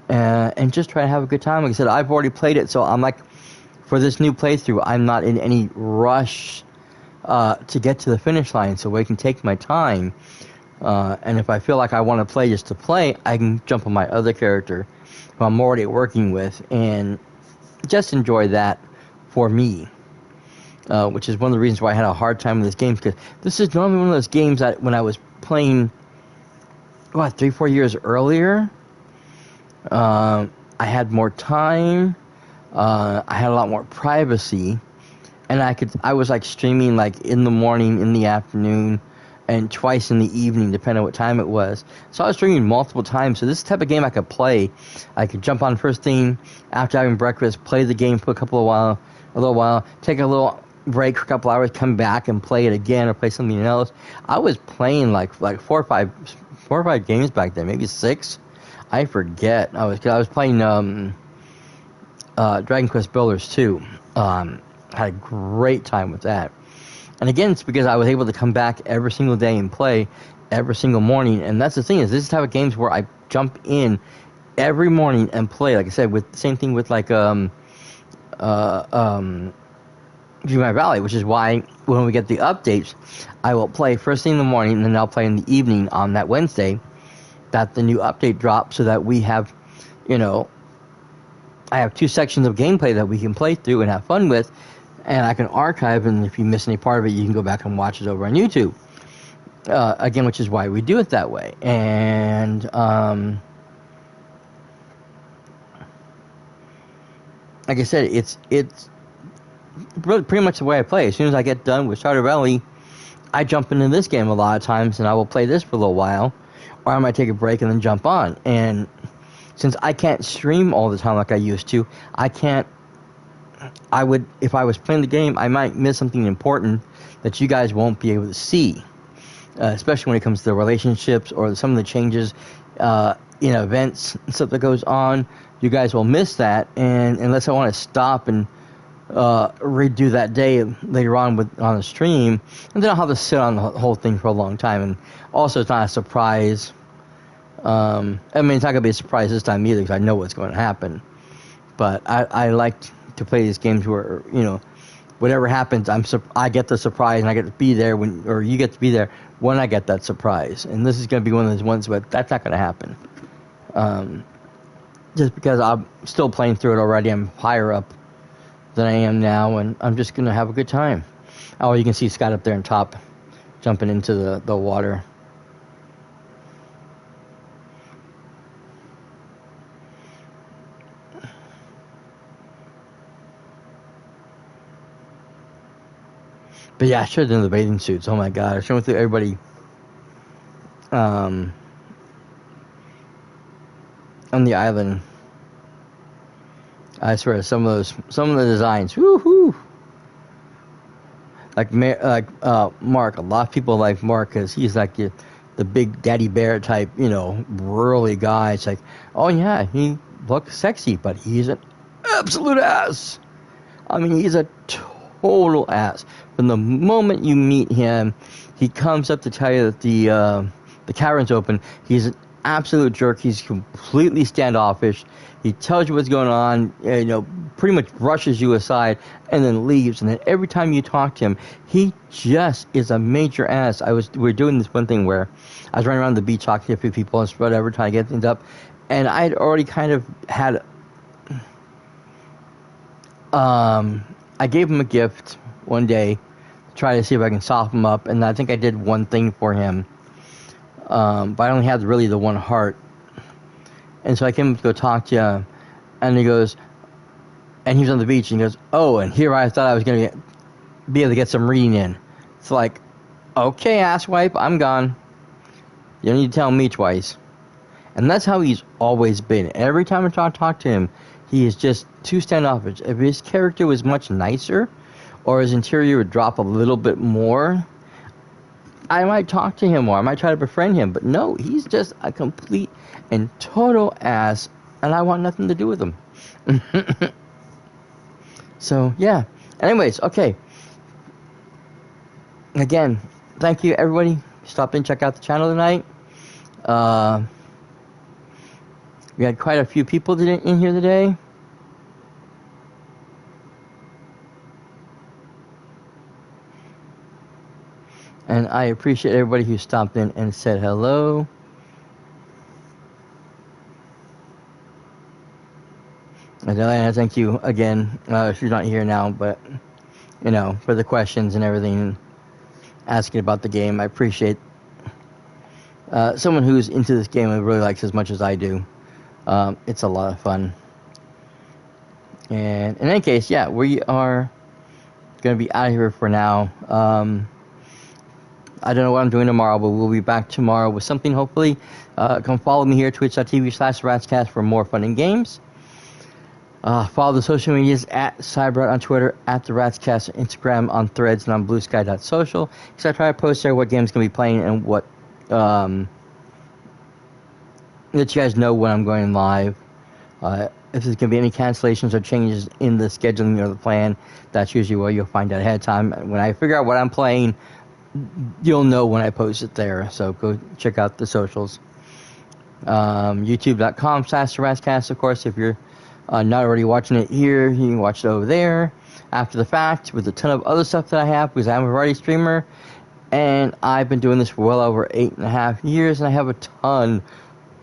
and just try to have a good time. Like I said, I've already played it, so I'm like, for this new playthrough, I'm not in any rush to get to the finish line, so I can take my time. And if I feel like I want to play just to play, I can jump on my other character who I'm already working with and just enjoy that for me. Which is one of the reasons why I had a hard time with this game, because this is normally one of those games that when I was playing, 3-4 years earlier, I had more time. I had a lot more privacy, and I was like streaming like in the morning, in the afternoon, and twice in the evening, depending on what time it was. So I was streaming multiple times. So this type of game I could play. I could jump on first thing after having breakfast, play the game for a little while, take a little break for a couple hours, come back and play it again or play something else. I was playing like 4 or 5 games back then, maybe 6. I forget. I was playing Dragon Quest Builders 2. Had a great time with that. And again, it's because I was able to come back every single day and play every single morning. And that's the thing, is this is the type of games where I jump in every morning and play. Like I said, with the same thing with like Dreamlight Valley, which is why when we get the updates, I will play first thing in the morning, and then I'll play in the evening on that Wednesday that the new update drops, so that we have, I have 2 sections of gameplay that we can play through and have fun with, and I can archive, and if you miss any part of it, you can go back and watch it over on YouTube. Again, which is why we do it that way. And like I said, it's really pretty much the way I play. As soon as I get done with Stardew Valley, I jump into this game a lot of times, and I will play this for a little while, or I might take a break and then jump on. And since I can't stream all the time like I used to, if I was playing the game, I might miss something important that you guys won't be able to see, especially when it comes to the relationships or some of the changes in events and stuff that goes on. You guys will miss that, and unless I want to stop and redo that day later on on the stream, and then I'll have to sit on the whole thing for a long time. And also, it's not a surprise. It's not going to be a surprise this time either, because I know what's going to happen. But I like to play these games where, whatever happens, I get the surprise, and I get to be there or you get to be there when I get that surprise. And this is going to be one of those ones, but that's not going to happen. Just because I'm still playing through it already, I'm higher up than I am now, and I'm just going to have a good time. Oh, you can see Scott up there on top, jumping into the water. But yeah, I should have done the bathing suits. Oh my god, I should have went through everybody on the island. I swear, some of the designs, woohoo! Like Mark, a lot of people like Mark because he's like the big daddy bear type, burly guy. It's like, oh yeah, he looks sexy, but he's an absolute ass. I mean, he's a total ass. From the moment you meet him, he comes up to tell you that the cavern's open. He's absolute jerk. He's completely standoffish. He tells you what's going on, pretty much brushes you aside and then leaves. And then every time you talk to him, he just is a major ass. We were doing this one thing where I was running around the beach talking to a few people and whatever, trying to get things up. And I had already kind of had, I gave him a gift one day to try to see if I can soften him up. And I think I did one thing for him. But I only had really the one heart. And so I came to go talk to him, and he goes, and he was on the beach, and he goes, oh, and here I thought I was going to be able to get some reading in. It's like, okay, asswipe, I'm gone. You don't need to tell me twice. And that's how he's always been. Every time I talk to him, he is just too standoffish. If his character was much nicer, or his interior would drop a little bit more, I might talk to him more. I might try to befriend him. But no, he's just a complete and total ass, and I want nothing to do with him. So, yeah. Anyways, okay. Again, thank you, everybody. Stop in, check out the channel tonight. We had quite a few people in here today. And I appreciate everybody who stopped in and said hello. And Diana, thank you again. She's not here now, but, for the questions and everything, asking about the game. I appreciate someone who's into this game and really likes it as much as I do. It's a lot of fun. And in any case, yeah, we are going to be out of here for now. I don't know what I'm doing tomorrow, but we'll be back tomorrow with something, hopefully. Come follow me here, twitch.tv/RatsCast for more fun and games. Follow the social medias at cyperrat on Twitter, at the RatsCast on Instagram, on Threads, and on bluesky.social. Because I try to post there what games going to be playing and what, let you guys know when I'm going live. If there's going to be any cancellations or changes in the scheduling or the plan, that's usually where you'll find out ahead of time. When I figure out what I'm playing, you'll know when I post it there, so go check out the socials. YouTube.com/RatsCast, of course. If you're not already watching it here, you can watch it over there after the fact with a ton of other stuff that I have, because I'm a variety streamer and I've been doing this for well over 8.5 years, and I have a ton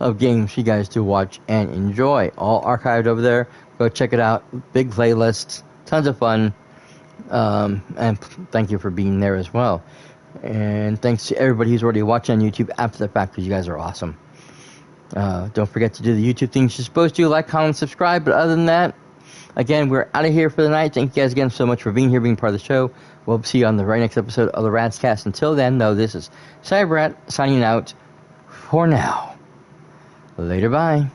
of games you guys to watch and enjoy, all archived over there. Go check it out. Big playlist, tons of fun, and thank you for being there as well. And thanks to everybody who's already watching on YouTube after the fact, because you guys are awesome. Don't forget to do the YouTube things you're supposed to, like, comment, subscribe. But other than that, again, we're out of here for the night. Thank you guys again so much for being here, being part of the show. We'll see you on the very next episode of the RatsCast. Until then, though, this is cyperrat signing out for now. Later, bye.